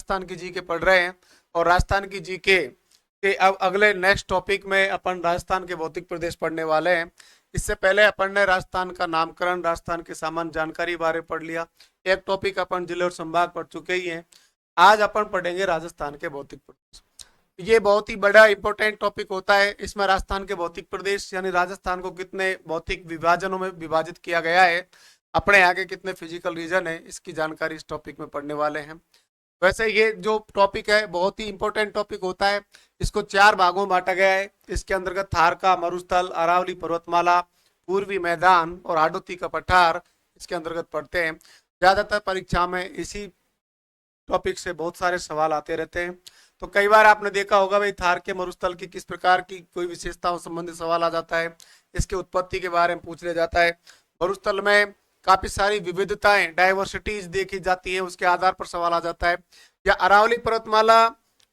राजस्थान की जीके पढ़ रहे हैं और राजस्थान की जीके के अब अगले नेक्स्ट टॉपिक में अपन राजस्थान के भौतिक प्रदेश पढ़ने वाले हैं। इससे पहले अपन ने राजस्थान का नामकरण, राजस्थान की सामान्य जानकारी बारे पढ़ लिया। एक टॉपिक अपन जिले और संभाग पढ़ चुके ही हैं। आज अपन पढ़ेंगे राजस्थान के भौतिक प्रदेश। ये बहुत ही बड़ा इंपॉर्टेंट टॉपिक होता है। इसमें राजस्थान के भौतिक प्रदेश यानी राजस्थान को कितने भौतिक विभाजनों में विभाजित किया गया है, अपने यहाँ के कितने फिजिकल रीजन है, इसकी जानकारी इस टॉपिक में पढ़ने वाले हैं। वैसे ये जो टॉपिक है बहुत ही इंपॉर्टेंट टॉपिक होता है। इसको 4 भागों में बांटा गया है। इसके अंतर्गत थारका, मरुस्थल, अरावली पर्वतमाला, पूर्वी मैदान और हाडोती का पठार इसके अंतर्गत पढ़ते हैं। ज्यादातर परीक्षा में इसी टॉपिक से बहुत सारे सवाल आते रहते हैं। तो कई बार आपने देखा होगा भाई थार के मरुस्थल की किस प्रकार की कोई विशेषताओं संबंधित सवाल आ जाता है, इसके उत्पत्ति के बारे में पूछ लिया जाता है। मरुस्थल में काफी सारी विविधताएं, डाइवर्सिटीज देखी जाती है, उसके आधार पर सवाल आ जाता है। या अरावली पर्वतमाला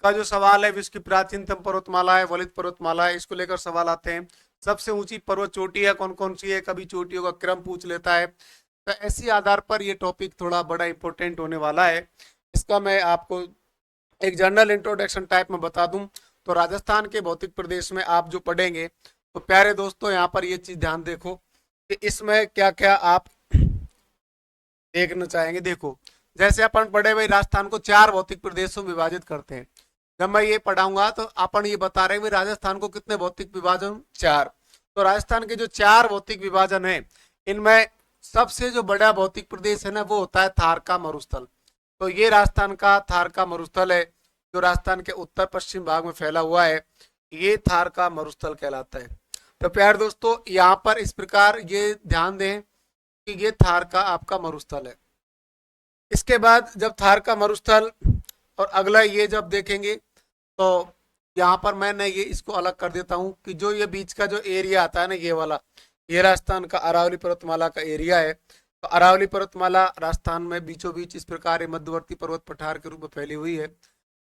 का जो सवाल है, विश्व की प्राचीनतम पर्वतमाला है, वलित पर्वतमाला है, इसको लेकर सवाल आते हैं। सबसे ऊंची पर्वत चोटी है कौन कौन सी है, कभी चोटियों का क्रम पूछ लेता है। तो ऐसी आधार पर ये टॉपिक थोड़ा बड़ा इंपॉर्टेंट होने वाला है। इसका मैं आपको एक जनरल इंट्रोडक्शन टाइप में बता दूं तो राजस्थान के भौतिक प्रदेश में आप जो पढ़ेंगे तो प्यारे दोस्तों यहाँ पर ये चीज ध्यान देखो कि इसमें क्या क्या आप देखना चाहेंगे। देखो जैसे अपन पढ़े भाई राजस्थान को 4 भौतिक प्रदेशों में विभाजित करते हैं। जब मैं ये पढ़ाऊंगा तो अपन ये बता रहे हैं राजस्थान को कितने भौतिक विभाजन, 4। तो राजस्थान के जो 4 भौतिक विभाजन है इनमें सबसे जो बड़ा भौतिक प्रदेश है ना वो होता है थारका मरुस्थल। तो ये राजस्थान का थारका मरुस्थल है जो राजस्थान के उत्तर पश्चिम भाग में फैला हुआ है, ये थारका मरुस्थल कहलाता है। तो प्यारे दोस्तों यहाँ पर इस प्रकार ये ध्यान दें कि ये थारका आपका मरुस्थल है। इसके बाद जब थारका मरुस्थल और अगला ये जब देखेंगे तो यहाँ पर मैंने ये इसको अलग कर देता हूँ कि जो ये बीच का जो एरिया आता है ना ये वाला, ये राजस्थान का अरावली पर्वतमाला का एरिया है। तो अरावली पर्वतमाला राजस्थान में बीचों बीच इस प्रकार मध्यवर्ती पर्वत पठार के रूप में फैली हुई है।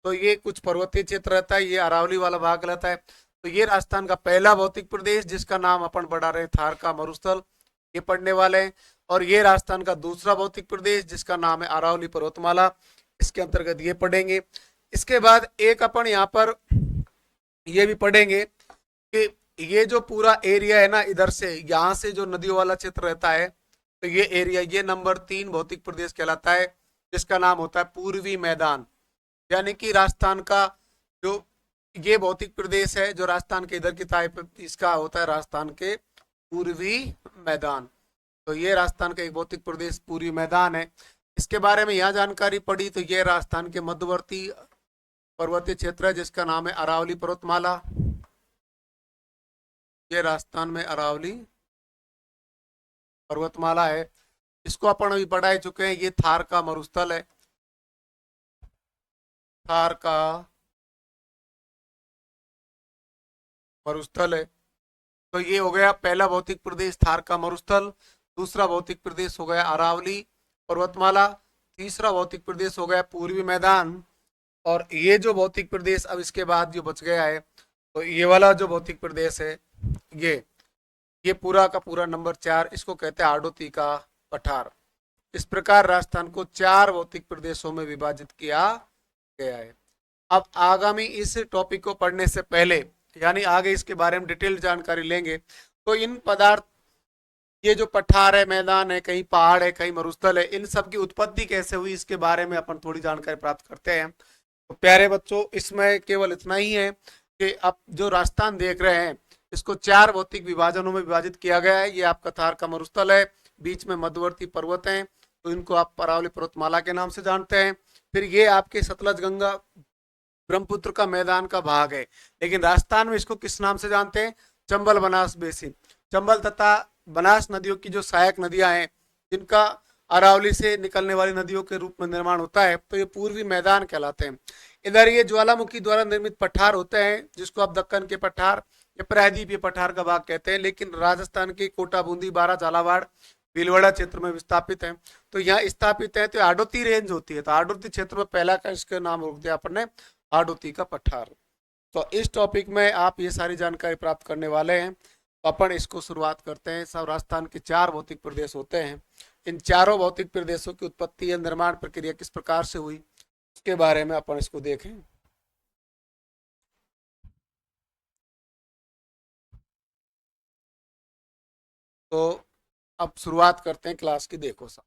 तो ये कुछ पर्वतीय क्षेत्र रहता है, ये अरावली वाला भाग रहता है। तो ये राजस्थान का पहला भौतिक प्रदेश जिसका नाम अपन बढ़ा रहे थारका मरुस्थल, ये पढ़ने वाले हैं। और ये राजस्थान का दूसरा भौतिक प्रदेश जिसका नाम है अरावली पर्वतमाला, इसके अंतर्गत ये पढ़ेंगे। इसके बाद एक अपन यहाँ पर ये भी पढ़ेंगे कि ये जो पूरा एरिया है ना, इधर से यहाँ से जो नदियों वाला क्षेत्र रहता है, तो ये एरिया ये नंबर 3 भौतिक प्रदेश कहलाता है जिसका नाम होता है पूर्वी मैदान। यानी कि राजस्थान का जो ये भौतिक प्रदेश है जो राजस्थान के इधर की टाइप, इसका होता है राजस्थान के पूर्वी मैदान। तो ये राजस्थान का एक भौतिक प्रदेश पूर्वी मैदान है। इसके बारे में यहाँ जानकारी पड़ी तो ये राजस्थान के मध्यवर्ती पर्वतीय क्षेत्र है जिसका नाम है अरावली पर्वतमाला। ये राजस्थान में अरावली पर्वतमाला है, इसको अपन अभी पढ़ा ही चुके हैं। ये थार का मरुस्थल है, थार का मरुस्थल है। तो ये हो गया पहला भौतिक प्रदेश थार का मरुस्थल। दूसरा भौतिक प्रदेश हो गया अरावली पर्वतमाला। तीसरा भौतिक प्रदेश हो गया पूर्वी मैदान। और ये जो भौतिक प्रदेश अब इसके बाद जो बच गया है तो ये वाला जो भौतिक प्रदेश है ये पूरा का पूरा नंबर 4, इसको कहते हैं हाडोती का पठार। इस प्रकार राजस्थान को 4 भौतिक प्रदेशों में विभाजित किया गया है। अब आगामी इस टॉपिक को पढ़ने से पहले यानी आगे इसके बारे में डिटेल जानकारी लेंगे तो इन पदार्थ, ये जो पठार है, मैदान है, कहीं पहाड़ है, कहीं मरुस्थल है, इन सब की उत्पत्ति कैसे हुई इसके बारे में अपन थोड़ी जानकारी प्राप्त करते हैं। तो प्यारे बच्चों इसमें केवल इतना ही है कि अब जो राजस्थान देख रहे हैं इसको 4 भौतिक विभाजनों में विभाजित किया गया है। ये आपका थार का मरुस्थल है, बीच में मध्यवर्ती पर्वत हैं तो इनको आप अरावली पर्वतमाला के नाम से जानते हैं। फिर ये आपके सतलज गंगा ब्रह्मपुत्र का मैदान का भाग है, लेकिन राजस्थान में इसको किस नाम से जानते हैं, चंबल बनास बेसिन। चंबल तथा बनास नदियों की जो सहायक नदियां हैं जिनका अरावली से निकलने वाली नदियों के रूप में निर्माण होता है, तो ये पूर्वी मैदान कहलाते हैं। इधर ये ज्वालामुखी द्वारा निर्मित पठार होते हैं जिसको आप दक्कन के पठार या प्रायद्वीपीय पठार का भाग कहते हैं, लेकिन राजस्थान की कोटा, बूंदी, बारा, झालावाड़, भीलवाड़ा क्षेत्र में विस्थापित है। तो यहाँ स्थापित है तो हाडोती रेंज होती है। तो हाडोती क्षेत्र में पहला का इसका नाम रोक दिया अपन ने, हाडोती का पठार। तो इस टॉपिक में आप ये सारी जानकारी प्राप्त करने वाले हैं। तो अपन इसको शुरुआत करते हैं। सब राजस्थान के 4 भौतिक प्रदेश होते हैं। इन चारों भौतिक प्रदेशों की उत्पत्ति या निर्माण प्रक्रिया किस प्रकार से हुई उसके बारे में अपन इसको देखें। तो अब शुरुआत करते हैं क्लास की। देखो सब,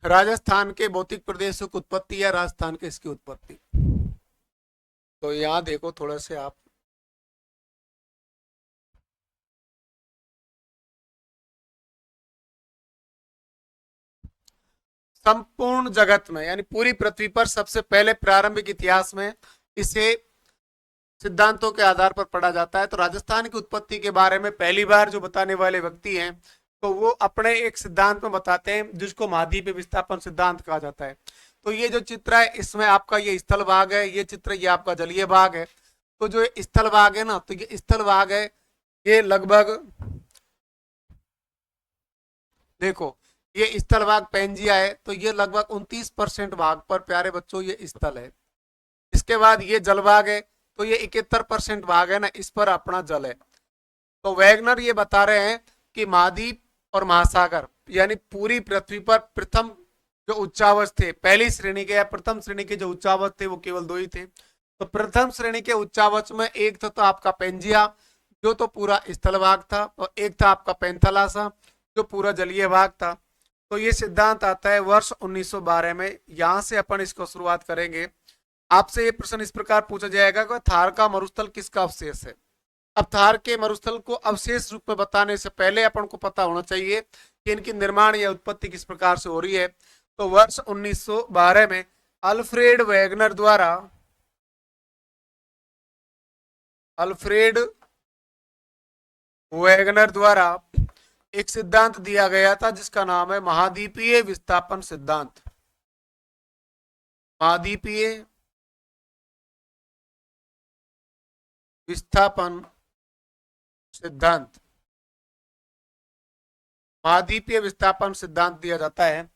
राजस्थान के भौतिक प्रदेशों की उत्पत्ति या राजस्थान के इसकी उत्पत्ति। तो यहाँ देखो थोड़ा से आप, संपूर्ण जगत में यानी पूरी पृथ्वी पर सबसे पहले प्रारंभिक इतिहास में इसे सिद्धांतों के आधार पर पढ़ा जाता है। तो राजस्थान की उत्पत्ति के बारे में पहली बार जो बताने वाले व्यक्ति हैं तो वो अपने एक सिद्धांत में बताते हैं जिसको महाद्वीपीय विस्थापन सिद्धांत कहा जाता है। तो ये जो चित्र है इसमें आपका ये स्थल भाग है, ये चित्र ये आपका जलीय भाग है। तो जो स्थल भाग है ना, तो ये स्थल भाग है, ये लगभग देखो ये स्थल भाग पेंजिया है, तो ये लगभग 29% भाग पर प्यारे बच्चों ये स्थल है। इसके बाद ये जल भाग है, तो ये 71% भाग है ना, इस पर अपना जल है। तो वैगनर ये बता रहे हैं कि महाद्वीप और महासागर यानी पूरी पृथ्वी पर प्रथम जो उच्चावच थे, पहली श्रेणी के या प्रथम श्रेणी के जो उच्चावच थे वो केवल दो ही थे। तो प्रथम श्रेणी के उच्चावच में एक था तो आपका पेंजिया जो तो पूरा स्थल भाग था, और एक था आपका पेंथलासा जो पूरा जलीय भाग था। तो ये सिद्धांत आता है वर्ष 1912 में। यहां से अपन इसको शुरुआत करेंगे। आपसे ये प्रश्न इस प्रकार पूछा जाएगा कि थार का मरुस्थल किसका अवशेष है। अब थार के मरुस्थल को अवशेष रूप में बताने से पहले अपन को पता होना चाहिए कि इनकी निर्माण या उत्पत्ति किस प्रकार से हो रही है। तो वर्ष 1912 में अल्फ्रेड वैगनर द्वारा एक सिद्धांत दिया गया था जिसका नाम है महाद्वीपीय विस्थापन सिद्धांत। महाद्वीपीय विस्थापन सिद्धांत, महाद्वीपीय विस्थापन सिद्धांत दिया जाता है।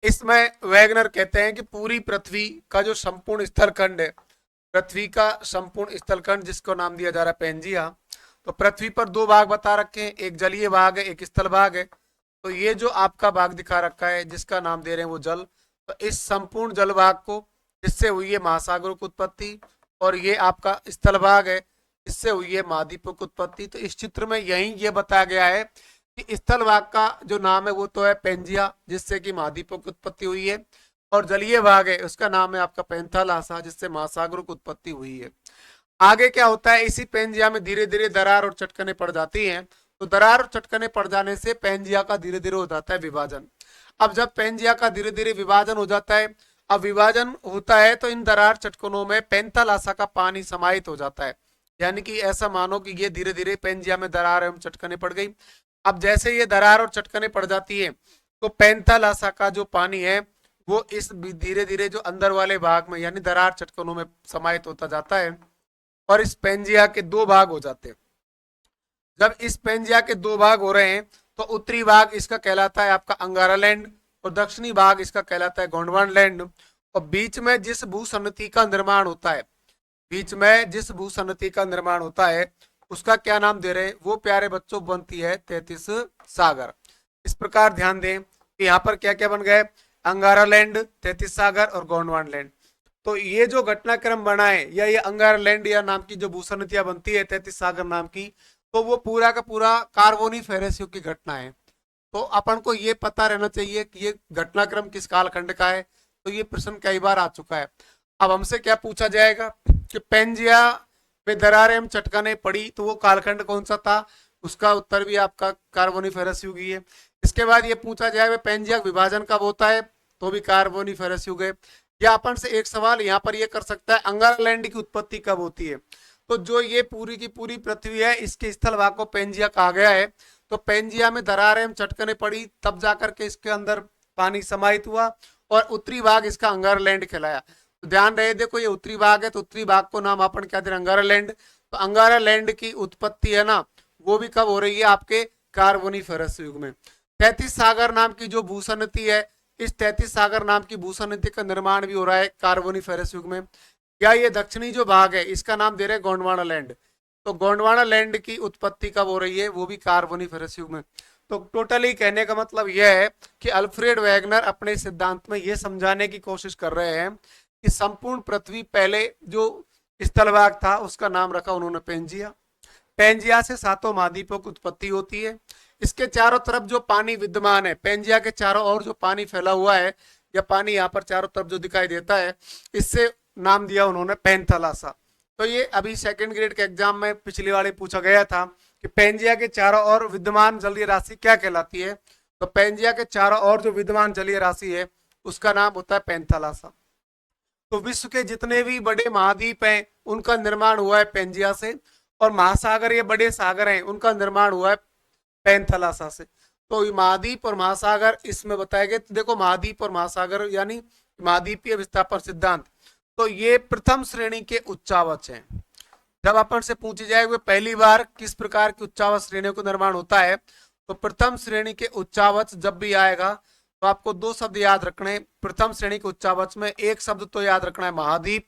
इसमें वैगनर कहते हैं कि पूरी पृथ्वी का जो संपूर्ण स्थलखंड है, पृथ्वी का संपूर्ण स्थलखंड जिसको नाम दिया जा रहा है पेंजिया, तो पृथ्वी पर दो भाग बता रखे हैं, एक जलीय भाग है एक स्थल भाग है। तो ये जो आपका भाग दिखा रखा है जिसका नाम दे रहे हैं वो जल, तो इस संपूर्ण जल भाग को जिससे हुई है महासागरों की उत्पत्ति, और ये आपका स्थल भाग है इससे हुई है महाद्वीपों की उत्पत्ति। तो इस चित्र में यही ये बताया गया है कि स्थल भाग का जो नाम है वो तो है पेंजिया जिससे कि महाद्वीपों की उत्पत्ति हुई है, और जलीय भाग है उसका नाम है आपका पेंथालासा जिससे महासागरों की उत्पत्ति हुई है। आगे क्या होता है, इसी पेंजिया में धीरे धीरे दरार और चटकने पड़ जाती हैं। तो दरार और चटकने पड़ जाने से पेंजिया का धीरे धीरे हो जाता है विभाजन। अब जब पेंजिया का धीरे धीरे विभाजन हो जाता है, अब विभाजन होता है तो इन दरार चटकनों में पेंथालासा का पानी समाहित हो जाता है। यानी कि ऐसा मानो कि ये धीरे धीरे पेंजिया में दरार एवं चटकने पड़ गई। अब जैसे ये दरार और चटकने पड़ जाती है तो पेंथालासा का जो पानी है वो इस धीरे धीरे जो अंदर वाले भाग में यानी दरार चटकनों में समाहित होता जाता है, और इस पेंजिया के दो भाग हो जाते हैं। जब इस पेंजिया के दो भाग हो रहे हैं तो उत्तरी भाग इसका कहलाता है आपका अंगारा लैंड, और दक्षिणी भाग इसका कहलाता है गोंडवाना लैंड। और बीच में जिस भूसन्नति का निर्माण होता है, बीच में जिस भूसन्नति का निर्माण होता है उसका क्या नाम दे रहे हैं वो प्यारे बच्चों बनती है 33 सागर। इस प्रकार ध्यान दें कि यहाँ पर क्या क्या बन गए, अंगारा लैंड, 33 सागर और गोंडवाना लैंड। तो ये जो घटनाक्रम बना है या ये अंगारा लैंड या नाम की जो भूसन्नतियां बनती है 33 सागर नाम की, तो वो पूरा का पूरा कार्बोनिफेरस युग की घटना है। तो अपन को ये पता रहना चाहिए कि ये घटनाक्रम किस कालखंड का है। तो ये प्रश्न कई बार आ चुका है। अब हमसे क्या पूछा जाएगा कि पेंजिया में दरार एवं चटकने पड़ी तो वो कालखंड कौन सा था, उसका उत्तर भी आपका कार्बोनिफेरस युग ही है। इसके बाद ये पूछा जाएगा पेंजिया विभाजन कब होता है, तो भी कार्बोनिफेरस युग है। या अपन से एक सवाल यहाँ पर ये कर सकता है अंगारा लैंड की उत्पत्ति कब होती है। तो जो ये पूरी की पूरी पृथ्वी है इसके स्थल भाग को पेंजिया कहा गया है। तो पेंजिया में दरार एवं चटकने पड़ी तब जाकर के इसके अंदर पानी समाहित हुआ, और उत्तरी भाग इसका अंगारा लैंड कहलाया। तो ध्यान रहे, देखो ये उत्तरी भाग है तो उत्तरी भाग को नाम अपन क्या दे अंगारा लैंड। तो अंगारा लैंड की उत्पत्ति है ना वो भी कब हो रही है आपके कार्बोनिफेरस युग में। 33 सागर नाम की जो भूसन्नति है, इस 33 सागर नाम की भूसन्नति का निर्माण भी हो रहा है कार्बोनिफेरस युग में। या ये दक्षिणी जो भाग है इसका नाम दे रहे हैं गोंडवाना लैंड। तो गोंडवाना लैंड की उत्पत्ति कब हो रही है वो भी कार्बोनिफेरस युग में। तो टोटली कहने का मतलब यह है कि अल्फ्रेड वैगनर अपने सिद्धांत में यह समझाने की कोशिश कर रहे हैं कि संपूर्ण पृथ्वी पहले जो स्थलभाग था उसका नाम रखा उन्होंने पेंजिया। पेंजिया से सातों महाद्वीपों की उत्पत्ति होती है। इसके चारों तरफ जो पानी विद्यमान है, पेंजिया के चारों ओर जो पानी फैला हुआ है या पानी यहाँ पर चारों तरफ जो दिखाई देता है, इससे नाम दिया उन्होंने पेंथलासा। तो ये अभी सेकंड ग्रेड के एग्जाम में पिछली वाले पूछा गया था कि पेंजिया के चारों ओर विद्यमान जलीय राशि क्या कहलाती है। तो पेंजिया के चारों ओर जो विद्यमान जलीय राशि है उसका नाम होता है पेंथलासा। तो विश्व के जितने भी बड़े महाद्वीप हैं उनका निर्माण हुआ है पेंजिया से, और महासागर ये बड़े सागर हैं उनका निर्माण हुआ है पेंथलासा से। तो महाद्वीप और महासागर इसमें बताया गया। तो देखो महाद्वीप और महासागर यानी महाद्वीपीय विस्थापन सिद्धांत, तो ये प्रथम श्रेणी के उच्चावच हैं। जब अपन से पूछी जाए कि पहली बार किस प्रकार की उच्चावच श्रेणियों का निर्माण होता है, तो प्रथम श्रेणी के उच्चावच जब भी आएगा तो आपको दो शब्द याद रखने। प्रथम श्रेणी के उच्चावच में एक शब्द तो याद रखना है महाद्वीप,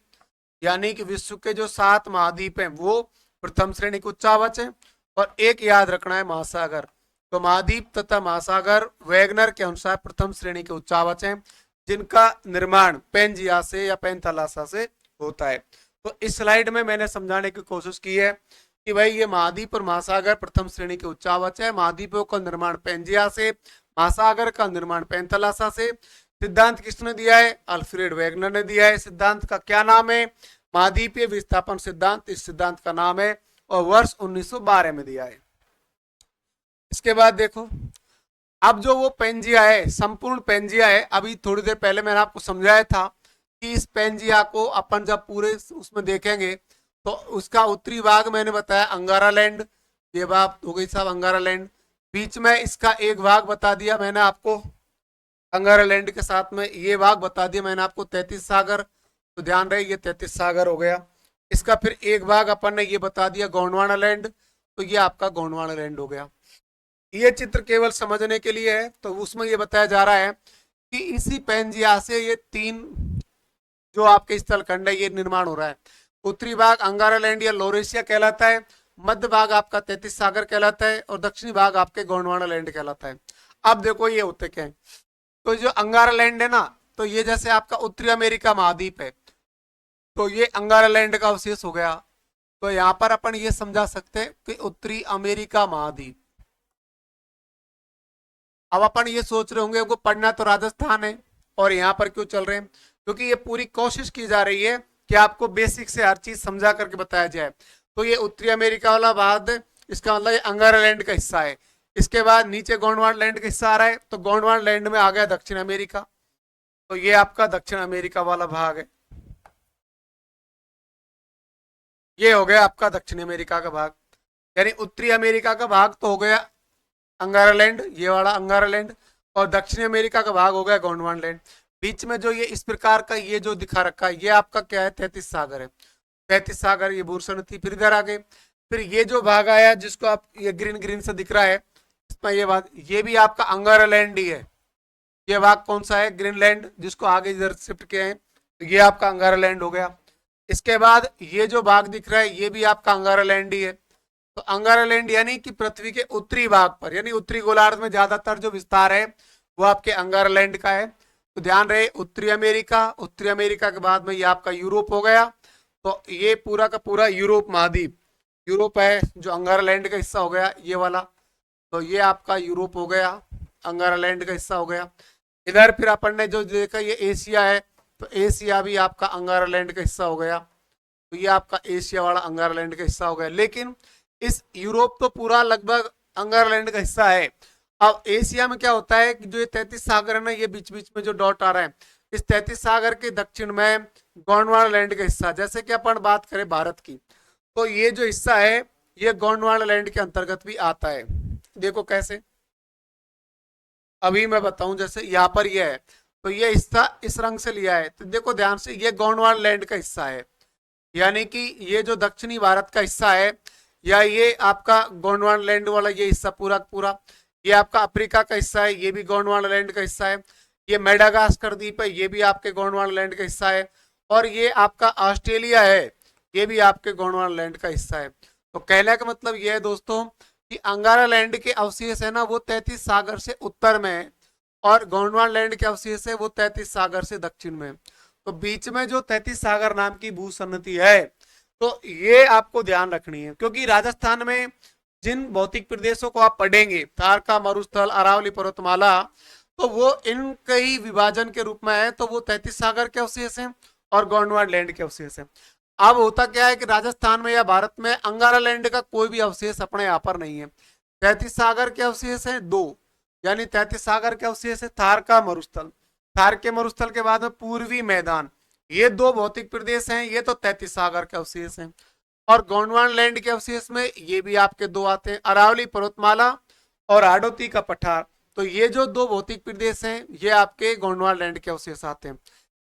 यानी कि विश्व के जो 7 महाद्वीप हैं वो प्रथम श्रेणी के उच्चावच है, और एक याद रखना है महासागर। तो महाद्वीप तथा महासागर वैगनर के अनुसार प्रथम श्रेणी के उच्चावच हैं, जिनका निर्माण पेंजिया से या पेंथलासा से होता है। तो इस स्लाइड में मैंने समझाने की कोशिश की है कि भाई ये महाद्वीप और महासागर प्रथम श्रेणी के उच्चावच है। महाद्वीपों का निर्माण पेंजिया से, महासागर का निर्माण पेंथलासा से। सिद्धांत किसने दिया है? अल्फ्रेड वैगनर ने दिया है। सिद्धांत का क्या नाम है? महाद्वीपीय विस्थापन सिद्धांत इस सिद्धांत का नाम है, और वर्ष 1912 में दिया है। इसके बाद देखो, अब जो वो पेंजिया है, संपूर्ण पेंजिया है, अभी थोड़ी देर पहले मैंने आपको समझाया था कि इस पेंजिया को अपन जब पूरे उसमें देखेंगे तो उसका उत्तरी भाग मैंने बताया अंगारालैंड, ये बात हो गई साहब अंगारालैंड। बीच में इसका एक भाग बता दिया मैंने आपको अंगारालैंड के साथ में, ये भाग बता दिया मैंने आपको 33 सागर। तो ध्यान रहे ये 33 सागर हो गया। इसका फिर एक भाग अपन ने ये बता दिया गोंडवाना लैंड, तो ये आपका गोंडवाना लैंड हो गया। ये चित्र केवल समझने के लिए है। तो उसमें ये बताया जा रहा है कि इसी पेंजिया से ये 3 जो आपके स्थलखंड है ये निर्माण हो रहा है। उत्तरी भाग अंगारालैंड या लोरेशिया कहलाता है, मध्य भाग आपका 33 सागर कहलाता है, और दक्षिणी भाग आपके गोंडवाना लैंड कहलाता है। अब देखो ये होते क्या है, तो जो अंगारालैंड है ना, तो ये जैसे आपका उत्तरी अमेरिका महाद्वीप है, तो ये अंगारालैंड का अवशेष हो गया। तो यहाँ पर अपन ये समझा सकते हैं कि उत्तरी अमेरिका महाद्वीप। अब अपन ये सोच रहे होंगे वो पढ़ना तो राजस्थान है और यहाँ पर क्यों चल रहे हैं, क्योंकि ये पूरी कोशिश की जा रही है कि आपको बेसिक से हर चीज समझा करके बताया जाए। तो ये उत्तरी अमेरिका वाला भाग, इसका मतलब ये अंगारालैंड का हिस्सा है। इसके बाद नीचे गोंडवाना लैंड का हिस्सा आ रहा है, तो गोंडवाना लैंड में आ गया दक्षिण अमेरिका। तो ये आपका दक्षिण अमेरिका वाला भाग है, ये हो गया आपका दक्षिण अमेरिका का भाग। यानी उत्तरी अमेरिका का भाग तो हो गया अंगारालैंड, ये वाला अंगारालैंड, और दक्षिण अमेरिका का भाग हो गया गोंडवाना लैंड। बीच में जो ये इस प्रकार का ये जो दिखा रखा है ये आपका क्या है? 33 सागर है। 33 सागर ये बुरसन थी। फिर इधर आ गए, फिर ये जो भाग आया जिसको आप ये ग्रीन ग्रीन से दिख रहा है, इसमें ये बात, ये भी आपका अंगारालैंड ही है। ये भाग कौन सा है? ग्रीनलैंड, जिसको आगे इधर शिफ्ट किए हैं, तो ये आपका अंगारालैंड हो गया। इसके बाद ये जो भाग दिख रहा है ये भी आपका अंगारालैंड ही है। तो अंगारालैंड यानी कि पृथ्वी के उत्तरी भाग पर, यानी उत्तरी गोलार्ध में ज्यादातर जो विस्तार है वो आपके अंगारालैंड का है। तो ध्यान रहे उत्तरी अमेरिका के बाद में ये आपका यूरोप हो गया। तो ये पूरा का पूरा यूरोप महाद्वीप, यूरोप है जो अंगारालैंड का हिस्सा हो गया ये वाला। तो ये आपका यूरोप हो गया, अंगारालैंड का हिस्सा हो गया। इधर फिर अपन ने जो देखा ये एशिया है, तो एशिया भी आपका अंगारालैंड का हिस्सा हो गया। तो ये आपका एशिया वाला अंगारालैंड का हिस्सा हो गया। लेकिन इस यूरोप तो पूरा लगभग अंगारालैंड का हिस्सा है। अब एशिया में क्या होता है कि जो ये 33 सागर है ना, ये बीच बीच में जो डॉट आ रहा है, इस 33 सागर के दक्षिण में गोंडवाना लैंड का हिस्सा, जैसे कि अपन बात करें भारत की, तो ये जो हिस्सा है ये गोंडवाना लैंड के अंतर्गत भी आता है। देखो कैसे, अभी मैं बताऊं, जैसे यहाँ पर ये है, तो ये हिस्सा इस रंग से लिया है, तो देखो ध्यान से, ये गोंडवाना लैंड का हिस्सा है। यानी कि ये जो दक्षिणी भारत का हिस्सा है, या ये आपका गोंडवाना लैंड वाला ये हिस्सा पूरा पूरा, ये आपका अफ्रीका का हिस्सा है, ये भी गोंडवाना लैंड का हिस्सा है। ये मेडागास्कर द्वीप है, ये भी आपके गोंडवाना लैंड का हिस्सा है। और ये आपका ऑस्ट्रेलिया है, ये भी आपके गोंडवाना लैंड का हिस्सा है। तो कहने का मतलब ये है दोस्तों कि अंगारा लैंड के अवशेष है ना वो 33 सागर से उत्तर में है और गोंडवाना लैंड के अवशेष है वो 33 सागर से दक्षिण में है। तो बीच में जो 33 सागर नाम की भूसन्नति है तो ये आपको ध्यान रखनी है, क्योंकि राजस्थान में जिन भौतिक प्रदेशों को आप पढ़ेंगे, थारका मरुस्थल, अरावली पर्वतमाला, तो वो इनके ही विभाजन के रूप में है, तो वो 33 सागर के अवशेष हैं और गोंडवाना लैंड के अवशेष हैं। अब होता क्या है कि राजस्थान में या भारत में अंगारा लैंड का कोई भी अवशेष अपने यहाँ पर नहीं है। 33 सागर के अवशेष हैं दो, यानी 33 सागर के अवशेष है थार का मरुस्थल, थार के मरुस्थल के बाद में पूर्वी मैदान, ये दो भौतिक प्रदेश हैं, ये तो 33 सागर के अवशेष हैं। और गोंडवाना लैंड के अवशेष में ये भी आपके दो आते हैं, अरावली पर्वतमाला और हाड़ौती का पठार। तो ये जो दो भौतिक प्रदेश हैं ये आपके गोंडवाना लैंड के अवशेष आते हैं।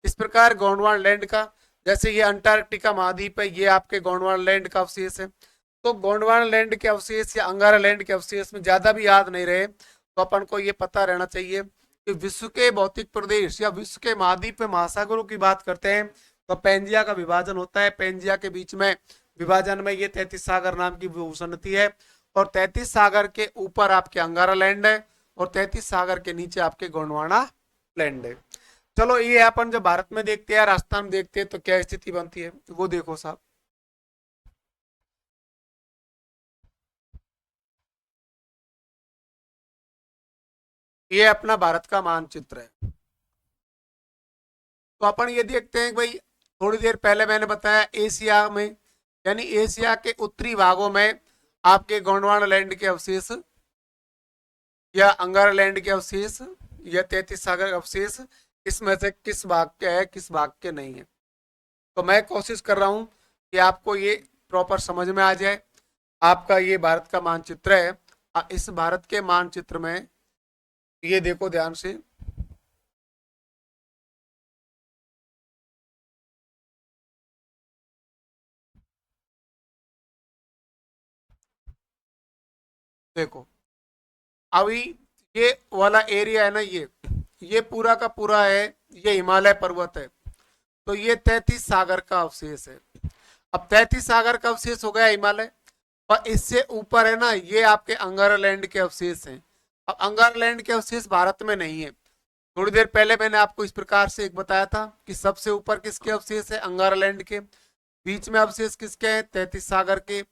इस प्रकार गोंडवाना लैंड का, जैसे ये अंटार्कटिका महाद्वीप है, ये आपके गोंडवाना लैंड का अवशेष है। तो गोंडवाना लैंड के अवशेष या अंगारा लैंड के अवशेष में ज्यादा भी याद नहीं रहे तो अपन को ये पता रहना चाहिए कि विश्व के भौतिक प्रदेश या विश्व के महाद्वीप में महासागरों की बात करते हैं तो पेंजिया का विभाजन होता है, पेंजिया के बीच में विभाजन में ये 33 सागर नाम की भूसन्नति है और 33 सागर के ऊपर आपके अंगारा लैंड है और 33 सागर के नीचे आपके गोंडवाना लैंड है। चलो ये अपन जब भारत में देखते हैं, राजस्थान में देखते हैं तो क्या स्थिति बनती है वो देखो साहब। ये अपना भारत का मानचित्र है। तो अपन ये देखते हैं भाई, थोड़ी देर पहले मैंने बताया एशिया में, यानी एशिया के उत्तरी भागों में आपके गोंडवाना लैंड के अवशेष या अंगारा लैंड के अवशेष या 33 सागर अवशेष, इसमें से किस भाग के है किस भाग के नहीं है। तो मैं कोशिश कर रहा हूं कि आपको ये प्रॉपर समझ में आ जाए। आपका ये भारत का मानचित्र है, इस भारत के मानचित्र में ये देखो ध्यान से, देखो अभी ये वाला एरिया है ना, ये पूरा का पूरा है, ये हिमालय पर्वत है। तो ये 33 सागर का अवशेष है। अब 33 सागर का अवशेष हो गया हिमालय और इससे ऊपर है ना ये आपके अंगारा लैंड के अवशेष हैं। अब अंगारा लैंड के अवशेष भारत में नहीं है। थोड़ी देर पहले मैंने आपको इस प्रकार से एक बताया था कि सबसे ऊपर किसके अवशेष है, अंगारा लैंड के, बीच में अवशेष किसके हैं 33 सागर के,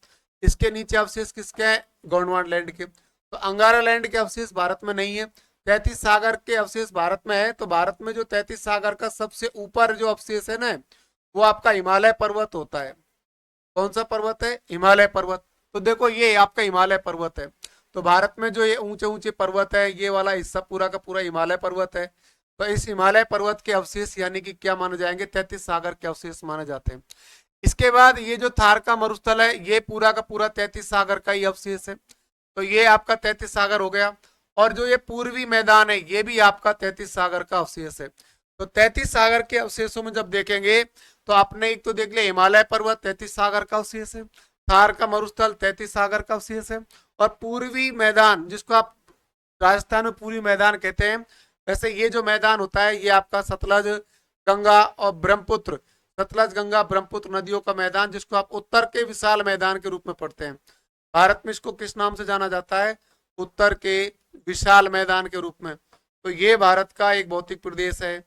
इसके नीचे अवशेष किसके हैं गोंडवाना लैंड के। तो अंगारा लैंड के अवशेष भारत में नहीं है, 33 सागर के अवशेष भारत में है। तो भारत में जो 33 सागर का सबसे ऊपर जो अवशेष है ना वो आपका हिमालय पर्वत होता है। कौन सा पर्वत है, हिमालय पर्वत। तो देखो ये आपका हिमालय पर्वत है। तो भारत में जो ये ऊंचे ऊंचे पर्वत है, ये वाला हिस्सा पूरा का पूरा हिमालय पर्वत है। तो इस हिमालय पर्वत के अवशेष यानी कि क्या माने जाएंगे, 33 सागर के अवशेष माने जाते हैं। इसके बाद ये जो थार का मरुस्थल है ये पूरा का पूरा 33 सागर का ही अवशेष है। तो ये आपका 33 सागर हो गया। और जो ये पूर्वी मैदान है ये भी आपका 33 सागर का अवशेष है। तो 33 सागर के अवशेषों में जब देखेंगे तो आपने एक तो देख लिया हिमालय पर्वत 33 सागर का अवशेष है, थार का मरुस्थल 33 सागर का अवशेष है, और पूर्वी मैदान जिसको आप राजस्थान में पूर्वी मैदान कहते हैं, वैसे ये जो मैदान होता है ये आपका सतलज गंगा और ब्रह्मपुत्र, सतलज गंगा ब्रह्मपुत्र नदियों का मैदान, जिसको आप उत्तर के विशाल मैदान के रूप में पढ़ते हैं। भारत में इसको किस नाम से जाना जाता है, उत्तर के विशाल मैदान के रूप में। तो ये भारत का एक भौतिक प्रदेश है।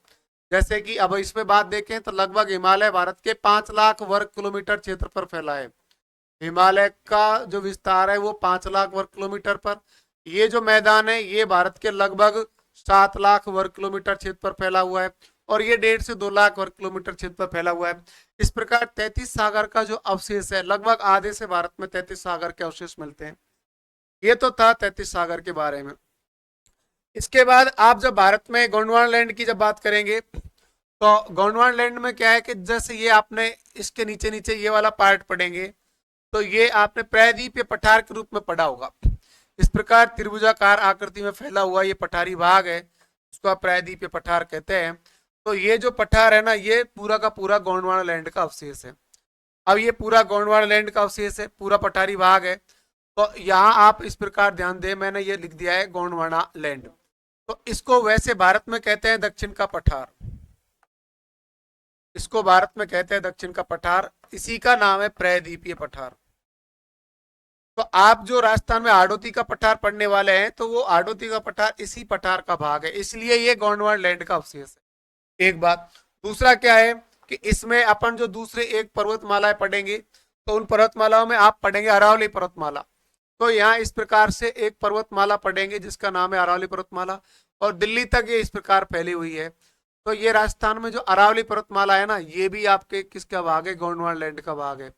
जैसे कि अब इस पे बात देखें तो लगभग हिमालय भारत के 5 लाख वर्ग किलोमीटर क्षेत्र पर फैला है। हिमालय का जो विस्तार है वो 5 लाख वर्ग किलोमीटर पर, ये जो मैदान है ये भारत के लगभग 7 लाख वर्ग किलोमीटर क्षेत्र पर फैला हुआ है, और ये 1.5 से 2 लाख वर्ग किलोमीटर क्षेत्र पर फैला हुआ है। इस प्रकार 33 सागर का जो अवशेष है, लगभग आधे से भारत में 33 सागर के अवशेष मिलते हैं। ये तो था 33 सागर के बारे में। इसके बाद आप जब भारत में गोंडवाना लैंड की जब बात करेंगे तो गोंडवाना लैंड में क्या है कि जैसे ये आपने इसके नीचे नीचे ये वाला पार्ट पढ़ेंगे तो ये आपने प्रायद्वीपीय पठार के रूप में पढ़ा होगा। इस प्रकार त्रिभुजाकार आकृति में फैला हुआ ये पठारी भाग है, उसको आप प्रायद्वीपीय पठार कहते हैं। तो ये जो पठार है ना ये पूरा का पूरा गोंडवाना लैंड का अवशेष है। अब ये पूरा गोंडवाना लैंड का अवशेष है, पूरा पठारी भाग है। तो यहाँ आप इस प्रकार ध्यान दें, मैंने ये लिख दिया है गोंडवाना लैंड। तो इसको वैसे भारत में कहते हैं दक्षिण का पठार, इसको भारत में कहते हैं दक्षिण का पठार, इसी का नाम है प्रायद्वीपीय पठार। तो आप जो राजस्थान में हाड़ौती का पठार पढ़ने वाले हैं, तो वो हाड़ौती का पठार इसी पठार का भाग है, इसलिए ये गोंडवाना लैंड का अवशेष है। एक बात। दूसरा क्या है कि इसमें अपन जो दूसरे एक पर्वतमालाएं पढ़ेंगे, तो उन पर्वतमालाओं में आप पढ़ेंगे अरावली पर्वतमाला। तो यहाँ इस प्रकार से एक पर्वतमाला पढ़ेंगे जिसका नाम है अरावली पर्वतमाला, और दिल्ली तक ये इस प्रकार फैली हुई है। तो ये राजस्थान में जो अरावली पर्वतमाला है ना, ये भी आपके किसका भाग है? गोंडवाना लैंड का भाग है।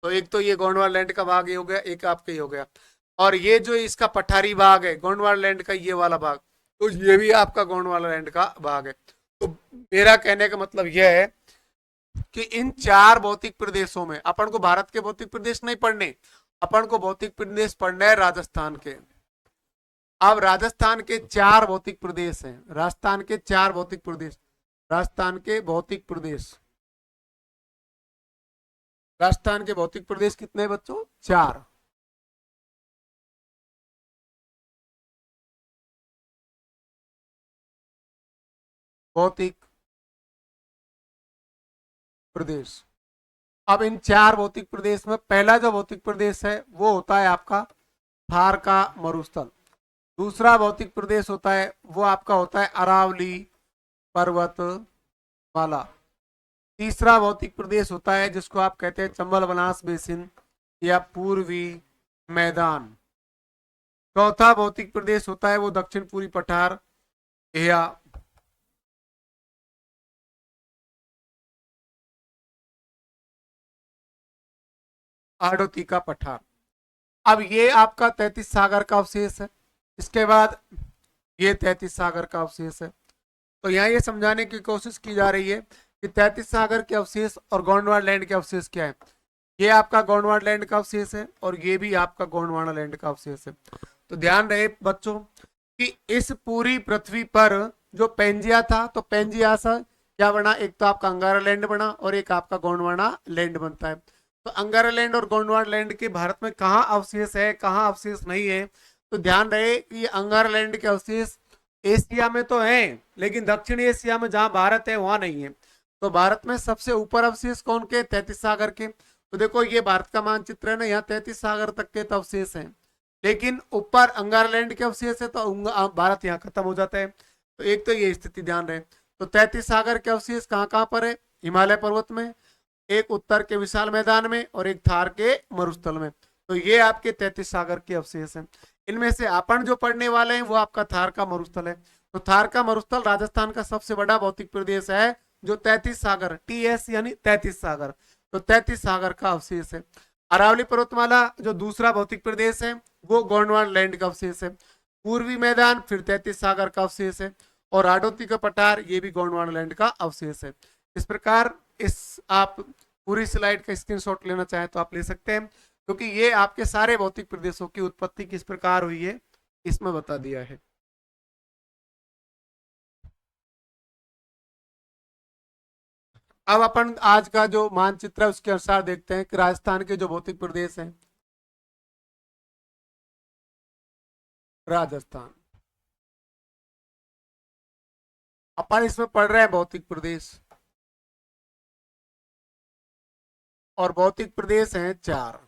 तो एक तो ये गोंडवाना लैंड का भाग ये हो गया, एक आपका ही हो गया। और ये जो इसका पठारी भाग है गोंडवाना लैंड का, ये वाला भाग, तो ये भी आपका गोंडवाना लैंड का भाग है। तो मेरा कहने का मतलब यह है कि इन चार भौतिक प्रदेशों में अपन को भारत के भौतिक प्रदेश नहीं पढ़ने, अपन को भौतिक प्रदेश पढ़ना है राजस्थान के। अब राजस्थान के चार भौतिक प्रदेश हैं, राजस्थान के चार भौतिक प्रदेश, राजस्थान के भौतिक प्रदेश, राजस्थान के भौतिक प्रदेश कितने हैं बच्चों? चार। भौतिक प्रदेश। अब इन चार भौतिक प्रदेश में पहला जो भौतिक प्रदेश है वो होता है आपका थार का मरुस्थल। दूसरा भौतिक प्रदेश होता है वो आपका होता है अरावली पर्वतमाला। तीसरा भौतिक प्रदेश होता है जिसको आप कहते हैं चंबल बनास बेसिन या पूर्वी मैदान। चौथा भौतिक प्रदेश होता है वो दक्षिण पूर्वी पठार या हाड़ौती का पठार। अब ये आपका 33 सागर का अवशेष है। इसके बाद ये 33 सागर का अवशेष है। तो यहाँ ये समझाने की कोशिश की जा रही है कि 33 सागर के अवशेष और गोंडवाना लैंड के अवशेष क्या है। ये आपका गोंडवाना लैंड का अवशेष है और ये भी आपका गोंडवाना लैंड का अवशेष है। तो ध्यान रहे बच्चों कि इस पूरी पृथ्वी पर जो पेंजिया था, तो पेंजिया से क्या बना? एक तो आपका अंगारा लैंड बना और एक आपका गोंडवाना लैंड बनता है। तो अंगारा लैंड और गोंडवाना लैंड के भारत में कहाँ अवशेष है, कहाँ अवशेष नहीं है? तो ध्यान रहे कि अंगारा लैंड के अवशेष एशिया में तो हैं, लेकिन दक्षिण एशिया में जहां भारत है वहां नहीं है। तो भारत में सबसे ऊपर अवशेष कौन के? 33 सागर के। तो देखो ये भारत का मानचित्र है ना, यहाँ 33 सागर तक के तो अवशेष हैं, लेकिन ऊपर अंगारा लैंड के अवशेष है तो भारत यहाँ खत्म हो जाता है। तो एक तो ये स्थिति ध्यान रहे। तो 33 सागर के अवशेष कहाँ कहाँ पर है? हिमालय पर्वत में, एक उत्तर के विशाल मैदान में और एक थार के मरुस्थल में। तो ये आपके 33 सागर के अवशेष हैं। इनमें से अपन जो पढ़ने वाले हैं वो आपका थार का मरुस्थल है। तो थार का मरुस्थल राजस्थान का सबसे बड़ा भौतिक प्रदेश है जो 33 सागर, TS यानी 33 सागर, तो 33 सागर का अवशेष है। अरावली पर्वतमाला जो दूसरा भौतिक प्रदेश है वो गोंडवाना लैंड का अवशेष है। पूर्वी मैदान फिर 33 सागर का अवशेष है और हाड़ौती का पठार ये भी गोंडवाना लैंड का अवशेष है। इस प्रकार इस आप पूरी स्लाइड का स्क्रीनशॉट लेना चाहें तो आप ले सकते हैं, क्योंकि ये आपके सारे भौतिक प्रदेशों की उत्पत्ति किस प्रकार हुई है इसमें बता दिया है। अब अपन आज का जो मानचित्र है उसके अनुसार देखते हैं कि राजस्थान के जो भौतिक प्रदेश हैं। राजस्थान अपन इसमें पढ़ रहे हैं भौतिक प्रदेश, और भौतिक प्रदेश हैं चार।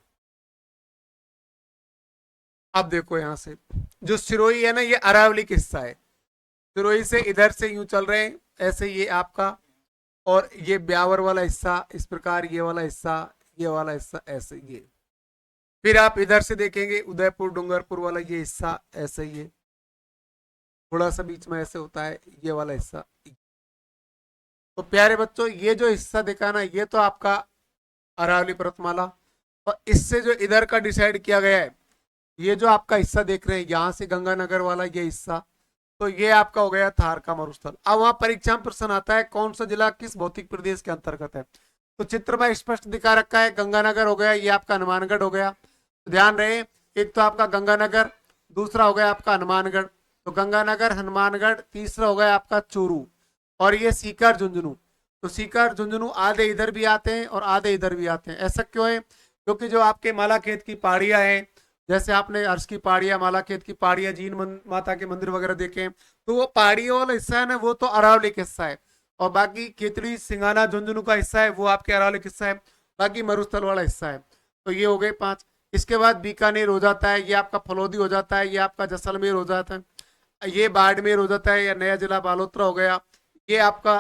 अब देखो यहां से जो सिरोही है ना, ये अरावली का हिस्सा है। सिरोही से इधर से यूं चल रहे हैं ऐसे, ये आपका, और ये ब्यावर वाला हिस्सा इस प्रकार, ये वाला हिस्सा, ये वाला हिस्सा ऐसे ये। फिर आप इधर से देखेंगे उदयपुर डूंगरपुर वाला ये हिस्सा ऐसे, ये थोड़ा सा बीच में ऐसे होता है ये वाला हिस्सा। तो प्यारे बच्चों ये जो हिस्सा देखा ना, ये तो आपका अरावली पर्वतमाला, और इससे जो इधर का डिसाइड किया गया है, ये जो आपका हिस्सा देख रहे हैं यहाँ से गंगानगर वाला ये हिस्सा, तो ये आपका हो गया थार का मरुस्थल। अब वहां परीक्षा में प्रश्न आता है कौन सा जिला किस भौतिक प्रदेश के अंतर्गत है। तो चित्र में स्पष्ट दिखा रखा है, गंगानगर हो गया, ये आपका हनुमानगढ़ हो गया। तो ध्यान रहे एक तो आपका गंगानगर, दूसरा हो गया आपका हनुमानगढ़, तो गंगानगर हनुमानगढ़, तीसरा हो गया आपका चूरू, और ये सीकर झुंझुनू। तो सीकर झुंझुनू आधे इधर भी आते हैं और आधे इधर भी आते हैं। ऐसा क्यों है? क्योंकि जो आपके मालाखेत की पहाड़ियां हैं, जैसे आपने अर्श की पहाड़ियां, मालाखेत की पहाड़ियां, जीन माता के मंदिर वगैरह देखे, तो वो पहाड़ियों वाला हिस्सा है ना, वो तो अरावली का हिस्सा है, और बाकी खेतड़ी सिंगाना झुंझुनू का हिस्सा है वो आपके अरावली का हिस्सा है, बाकी मरुस्थल वाला हिस्सा है। तो ये हो गए पांच। इसके बाद बीकानेर हो जाता है, ये आपका फलौदी हो जाता है, ये आपका जैसलमेर हो जाता है, ये बाड़मेर हो जाता है, या नया जिला बालोतरा हो गया, ये आपका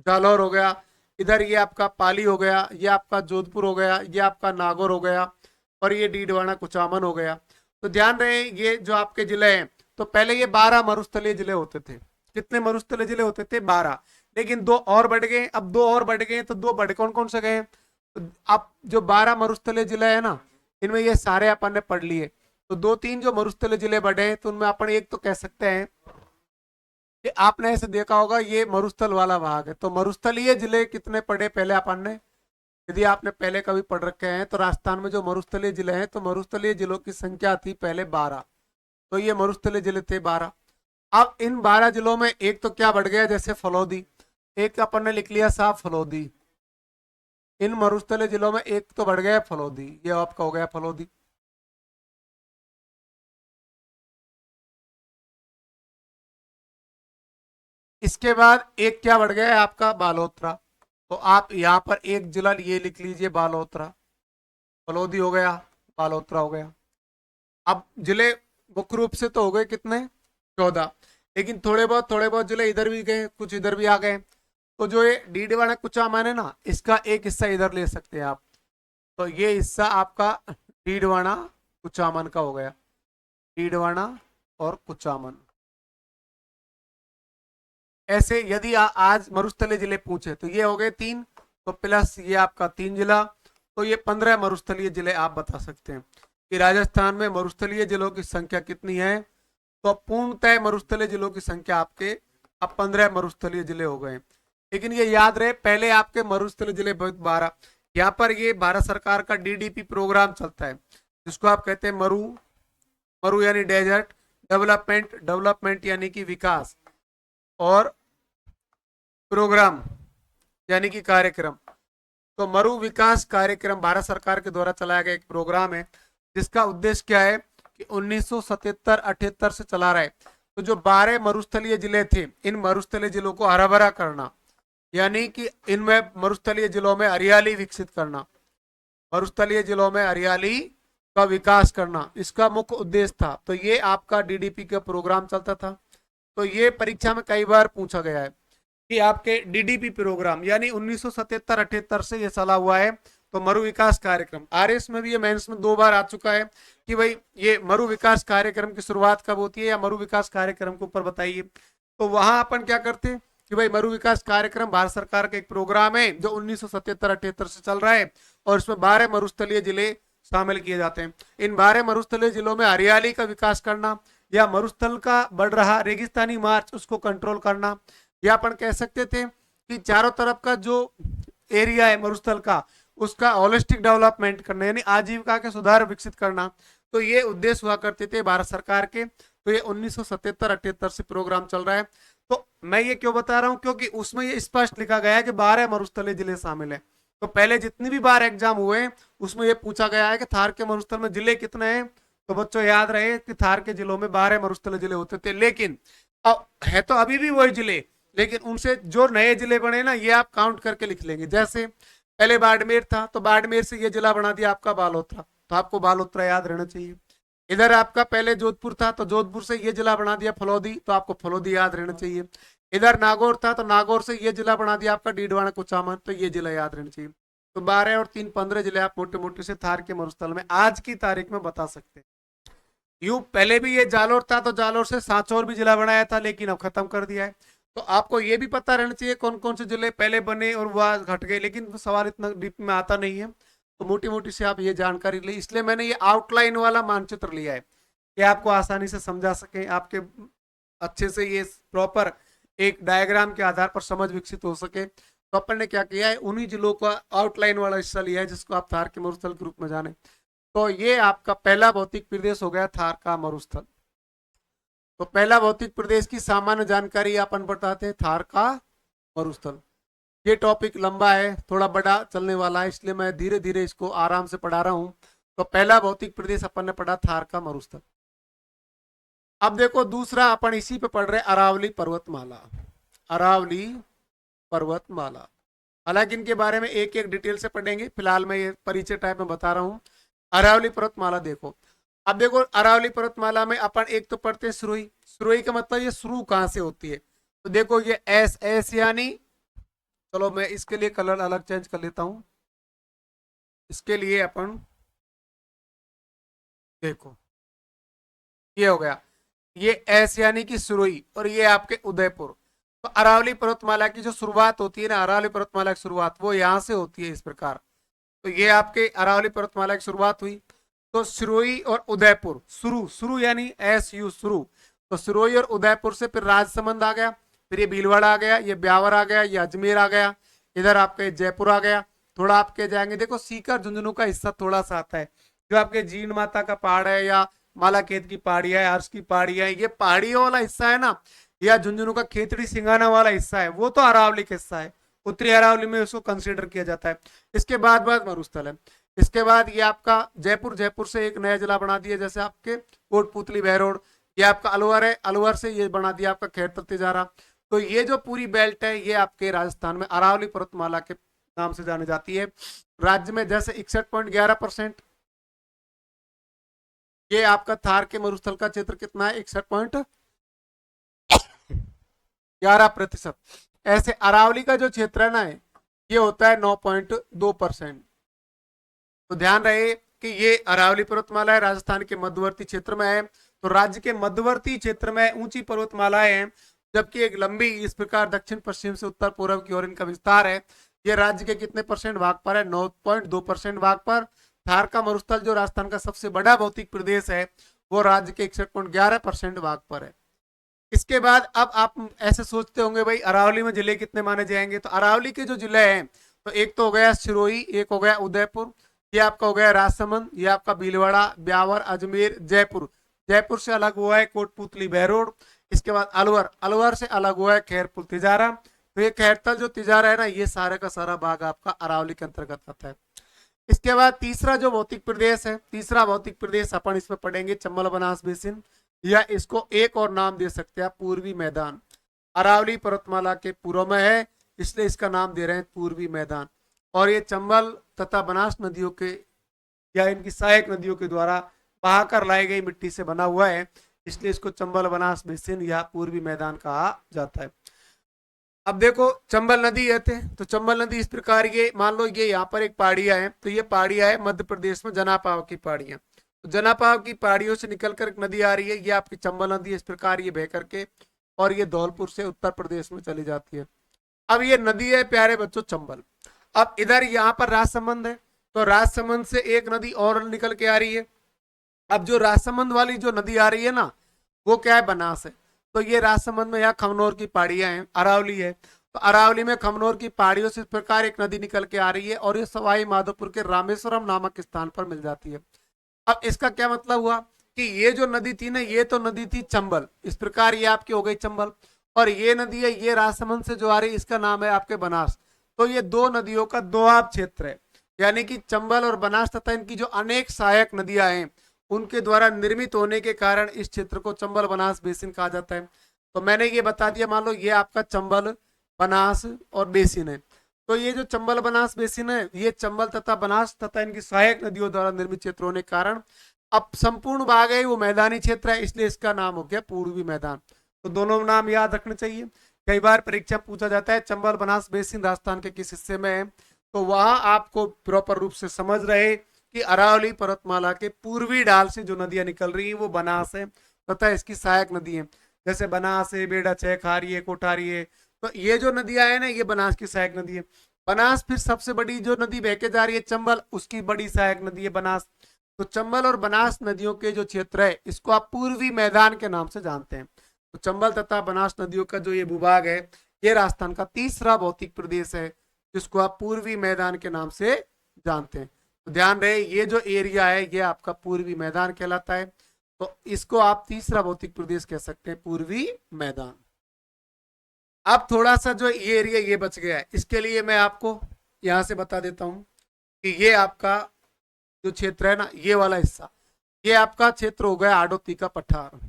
जालौर हो गया, इधर ये आपका पाली हो गया, ये आपका जोधपुर हो गया, ये आपका नागौर हो गया, और ये डीडवाना कुचामन हो गया। तो ध्यान रहे ये जो आपके जिले हैं, तो पहले ये 12 मरुस्थलीय जिले होते थे। कितने मरुस्थलीय जिले होते थे? 12। लेकिन दो और बढ़ गए, अब दो और बढ़ गए, तो दो बढ़ कौन कौन से गए? तो अब जो 12 मरुस्थलीय जिले है ना, इनमें ये सारे अपन ने पढ़ लिए। तो दो तीन जो मरुस्थलीय जिले बढ़े, तो उनमें अपन एक तो कह सकते हैं कि आपने ऐसे देखा होगा, ये मरुस्थल वाला भाग है। तो मरुस्थलीय जिले कितने पढ़े पहले अपन ने? यदि आपने पहले कभी पढ़ रखे हैं तो राजस्थान में जो मरुस्थलीय जिले हैं, तो मरुस्थलीय जिलों की संख्या थी पहले 12। तो ये मरुस्थलीय जिले थे 12। अब इन 12 जिलों में एक तो क्या बढ़ गया, जैसे फलौदी, एक अपन ने लिख लिया साहब फलौदी। इन मरुस्थलीय जिलों में एक तो बढ़ गया फलौदी, ये आपका हो गया फलौदी। इसके बाद एक क्या बढ़ गया है आपका, बालोतरा। तो आप यहाँ पर एक जिला ये लिख लीजिए बालोतरा। फलौदी हो गया, बालोतरा हो गया। अब जिले मुख्य रूप से तो हो गए कितने, 14। लेकिन थोड़े बहुत जिले इधर भी गए, कुछ इधर भी आ गए। तो जो ये डीडवाना कुचामन है ना, इसका एक हिस्सा इधर ले सकते हैं आप। तो ये हिस्सा आपका डीडवाना कुचामन का हो गया, डीडवाना और कुचामन। ऐसे यदि आज मरुस्थलीय जिले पूछे तो ये हो गए 3, तो प्लस ये आपका 3 जिला, तो ये 15 मरुस्थलीय जिले आप बता सकते हैं कि राजस्थान में मरुस्थलीय जिलों की संख्या कितनी है। तो पूर्णतः मरुस्थलीय जिलों की संख्या आपके अब 15 मरुस्थलीय जिले हो गए। लेकिन ये याद रहे, पहले आपके मरुस्थलीय जिले 12। यहाँ पर ये भारत सरकार का डीडीपी प्रोग्राम चलता है, जिसको आप कहते हैं मरु, मरु यानी डेजर्ट डेवलपमेंट, डेवलपमेंट यानी कि विकास, और प्रोग्राम यानी कि कार्यक्रम। तो मरु विकास कार्यक्रम भारत सरकार के द्वारा चलाया गया एक प्रोग्राम है, जिसका उद्देश्य क्या है कि 1977-78 से चला रहा है। तो जो 12 मरुस्थलीय जिले थे, इन मरुस्थलीय जिलों को हरा भरा करना, यानी कि इनमें मरुस्थलीय जिलों में हरियाली विकसित करना, मरुस्थलीय जिलों में हरियाली का विकास करना, इसका मुख्य उद्देश्य था। तो ये आपका डीडीपी का प्रोग्राम चलता था। तो ये परीक्षा में कई बार पूछा गया है कि आपके डीडीपी प्रोग्राम यानी 1977-78 से ये चला हुआ है। तो मरु विकास कार्यक्रम आरएस में भी, ये मेंस में 2 बार आ चुका है कि भाई ये मरु विकास कार्यक्रम की शुरुआत कब होती है, या मरु विकास कार्यक्रम के ऊपर बताइए। तो वहां अपन क्या करते हैं कि भाई मरु विकास कार्यक्रम भारत सरकार का एक प्रोग्राम है जो 1977-78 से चल रहा है, और इसमें 12 मरुस्थलीय जिले शामिल किए जाते हैं। इन 12 मरुस्थलीय जिलों में हरियाली का विकास करना, या मरुस्थल का बढ़ रहा रेगिस्तानी मार्च उसको कंट्रोल करना, या अपन कह सकते थे कि चारों तरफ का जो एरिया है मरुस्थल का, उसका होलिस्टिक डेवलपमेंट करना, यानी आजीविका के सुधार विकसित करना। तो ये उद्देश्य हुआ करते थे भारत सरकार के। तो ये 1977-78 से प्रोग्राम चल रहा है। तो मैं ये क्यों बता रहा हूँ, क्योंकि उसमें ये स्पष्ट लिखा गया है कि 12 मरुस्थलीय जिले शामिल है। तो पहले जितनी भी बार एग्जाम हुए उसमें ये पूछा गया है कि थार के मरुस्थल में जिले कितने हैं। तो बच्चों याद रहे कि थार के जिलों में 12 मरुस्थलीय जिले होते थे, लेकिन है तो अभी भी वही जिले, लेकिन उनसे जो नए जिले बने ना, ये आप काउंट करके लिख लेंगे। जैसे पहले बाड़मेर था, तो बाड़मेर से ये जिला बना दिया आपका बालोतरा, तो आपको बालोतरा याद रहना चाहिए। इधर आपका पहले जोधपुर था, तो जोधपुर से ये जिला बना दिया फलौदी, तो आपको फलौदी याद रहना चाहिए। इधर नागौर था, तो नागौर से ये जिला बना दिया आपका डीडवाना कुचामन, तो ये जिला याद रहना चाहिए। तो 12 और 3 15 जिले आप मोटे मोटे से थार के मरुस्थल में आज की तारीख में बता सकते हैं। यूं पहले भी ये जालोर था, तो जालोर से सांचौर भी जिला बनाया था, लेकिन अब खत्म कर दिया है। तो आपको ये भी पता रहना चाहिए कौन कौन से जिले पहले बने और वह घट गए, लेकिन सवाल इतना डीप में आता नहीं है। तो मोटी मोटी से आप ये जानकारी ली, इसलिए मैंने ये आउटलाइन वाला मानचित्र लिया है कि आपको आसानी से समझा सके, आपके अच्छे से ये प्रॉपर एक डायग्राम के आधार पर समझ विकसित हो सके। तो अपन ने क्या किया है, उन्हीं जिलों का आउटलाइन वाला हिस्सा लिया है, जिसको आप थार के मरुस्थल के रूप में जाने। तो ये आपका पहला भौतिक प्रदेश हो गया थार का मरुस्थल। तो पहला भौतिक प्रदेश की सामान्य जानकारी अपन बताते हैं, थार का मरुस्थल। ये टॉपिक लंबा है, थोड़ा बड़ा चलने वाला है, इसलिए मैं धीरे धीरे इसको आराम से पढ़ा रहा हूं। तो पहला भौतिक प्रदेश अपन ने पढ़ा थार का मरुस्थल। अब देखो दूसरा अपन इसी पे पढ़ रहे अरावली पर्वतमाला, अरावली पर्वतमाला। हालांकि इनके बारे में एक एक डिटेल से पढ़ेंगे, फिलहाल मैं ये परिचय टाइप में बता रहा हूँ अरावली पर्वतमाला देखो। अब देखो अरावली पर्वतमाला में अपन एक तो पढ़ते हैं सुरुई। सुरुई का मतलब ये शुरू कहां से होती है, तो देखो ये एस एस यानी, चलो मैं इसके लिए कलर अलग चेंज कर लेता हूं। इसके लिए अपन देखो ये हो गया, ये एस यानी कि सुरुई, और ये आपके उदयपुर। तो अरावली पर्वतमाला की जो शुरुआत होती है ना, अरावली पर्वतमाला की शुरुआत वो यहां से होती है इस प्रकार। तो ये आपके अरावली पर्वतमाला की शुरुआत हुई। तो सिरोही और उदयपुर, शुरू शुरू यानी एस यू शुरू। तो सिरोही और उदयपुर से फिर राजसमंद आ गया, फिर ये भीलवाड़ा आ गया, ये ब्यावर आ गया, ये अजमेर आ गया, इधर आपके जयपुर आ गया। थोड़ा आपके जाएंगे, देखो सीकर झुंझुनू का हिस्सा थोड़ा सा आता है, जो आपके जीन माता का पहाड़ है या मालाखेत की पहाड़ियां है, अर्श की पहाड़ियां है, ये पहाड़ियों वाला हिस्सा है ना, या झुंझुनू का खेतड़ी सिंगाना वाला हिस्सा है, वो तो अरावली का हिस्सा है। उत्तरी अरावली में उसको कंसिडर किया जाता है। इसके बाद मरुस्थल है। इसके बाद ये आपका जयपुर, जयपुर से एक नया जिला बना दिया, जैसे आपके कोटपुतली बहरोड। ये आपका अलवर है, अलवर से ये बना दिया आपका खैरतर तिजारा। तो ये जो पूरी बेल्ट है ये आपके राजस्थान में अरावली पर्वतमाला के नाम से जानी जाती है। राज्य में जैसे 61.11%, ये आपका थार के मरुस्थल का क्षेत्र कितना है, 61.11%। ऐसे अरावली का जो क्षेत्र है ना, ये होता है 9.2%। तो ध्यान रहे कि ये अरावली पर्वतमाला है, राजस्थान के मध्यवर्ती क्षेत्र में है। तो राज्य के मध्यवर्ती क्षेत्र में ऊंची पर्वतमालाएं हैं, जबकि एक लंबी इस प्रकार दक्षिण पश्चिम से उत्तर पूर्व की ओर इनका विस्तार है। ये राज्य के कितने परसेंट भाग पर है, 9.2% भाग पर। थार का मरुस्थल जो राजस्थान का सबसे बड़ा भौतिक प्रदेश है, वो राज्य के 61.11% भाग पर है। इसके बाद अब आप ऐसे सोचते होंगे भाई अरावली में जिले कितने माने जाएंगे, तो अरावली के जो जिले हैं, तो एक तो हो गया सिरोही, एक हो गया उदयपुर, ये आपका हो गया राजसमंद, ये आपका भीलवाड़ा, ब्यावर, अजमेर, जयपुर। जयपुर से अलग हुआ है कोटपुतली बहरोड। इसके बाद अलवर, अलवर से अलग हुआ है खैरपुर तिजारा। तो ये खैरतल जो तिजारा है ना, ये सारे का सारा भाग आपका अरावली के अंतर्गत आता है। इसके बाद तीसरा जो भौतिक प्रदेश है, तीसरा भौतिक प्रदेश अपन इसमें पढ़ेंगे चंबल बनास बेसिन, या इसको एक और नाम दे सकते हैं पूर्वी मैदान। अरावली पर्वतमाला के पूर्व में है, इसलिए इसका नाम दे रहे हैं पूर्वी मैदान। और ये चंबल तथा बनास नदियों के या इनकी सहायक नदियों के द्वारा बहाकर लाई गई मिट्टी से बना हुआ है, इसलिए इसको चंबल बनास बेसिन या पूर्वी मैदान कहा जाता है। अब देखो चंबल नदी है, तो चंबल नदी इस प्रकार, ये मान लो ये यहाँ पर एक पहाड़ियां है, तो ये पहाड़ियां है मध्य प्रदेश में, जनापाव की पहाड़ियां। तो जनापाव की पहाड़ियों से निकलकर एक नदी आ रही है, ये आपकी चंबल नदी इस प्रकार ये बह करके, और ये धौलपुर से उत्तर प्रदेश में चली जाती है। अब ये नदी है प्यारे बच्चों चंबल। अब इधर यहाँ पर राजसमंद है, तो राजसमंद से एक नदी और निकल के आ रही है। अब जो राजसमंद वाली जो नदी आ रही है ना, वो क्या है, बनास है। तो ये राजसमंद में यहाँ खमनोर की पहाड़ियां हैं, अरावली है, तो अरावली में खमनोर की पहाड़ियों से इस प्रकार एक नदी निकल के आ रही है, और ये सवाई माधोपुर के रामेश्वरम नामक स्थान पर मिल जाती है। अब इसका क्या मतलब हुआ कि ये जो नदी थी ना, ये तो नदी थी चंबल, इस प्रकार ये आपकी हो गई चंबल, और ये नदी है ये राजसमंद से जो आ रही है, इसका नाम है आपके बनास। तो ये दो नदियों का दोआब क्षेत्र है, यानी कि चंबल और बनास तथा इनकी जो अनेक सहायक नदियां हैं, उनके द्वारा निर्मित होने के कारण इस क्षेत्र को चंबल बनास बेसिन कहा जाता है। तो मैंने ये बता दिया, मान लो ये आपका चंबल बनास और बेसिन है। तो ये जो चंबल बनास बेसिन है, ये चंबल तथा बनास तथा इनकी सहायक नदियों द्वारा निर्मित क्षेत्र होने के कारण अब संपूर्ण भाग है वो मैदानी क्षेत्र है, इसलिए इसका नाम हो गया पूर्वी मैदान। तो दोनों नाम याद रखने चाहिए। कई बार परीक्षा पूछा जाता है चंबल बनास बेसिन राजस्थान के किस हिस्से में है, तो वहां आपको प्रॉपर रूप से समझ रहे कि अरावली पर्वतमाला के पूर्वी ढाल से जो नदियां निकल रही है वो बनास है तथा इसकी सहायक नदी है, जैसे बनास है, बेड़ा छह, खारी है, कोठारी है। तो ये जो नदियां है ना, ये बनास की सहायक नदी है। बनास फिर सबसे बड़ी जो नदी बह के जा रही है चंबल, उसकी बड़ी सहायक नदी है बनास। तो चंबल और बनास नदियों के जो क्षेत्र है, इसको आप पूर्वी मैदान के नाम से जानते हैं। तो चंबल तथा बनास नदियों का जो ये भूभाग है, ये राजस्थान का तीसरा भौतिक प्रदेश है, जिसको आप पूर्वी मैदान के नाम से जानते हैं। तो ध्यान रहे ये जो एरिया है ये आपका पूर्वी मैदान कहलाता है, तो इसको आप तीसरा भौतिक प्रदेश कह सकते हैं, पूर्वी मैदान। अब थोड़ा सा जो ये एरिया ये बच गया है, इसके लिए मैं आपको यहां से बता देता हूं कि ये आपका जो क्षेत्र है ना, ये वाला हिस्सा, ये आपका क्षेत्र हो गया आड़ोती का पठार।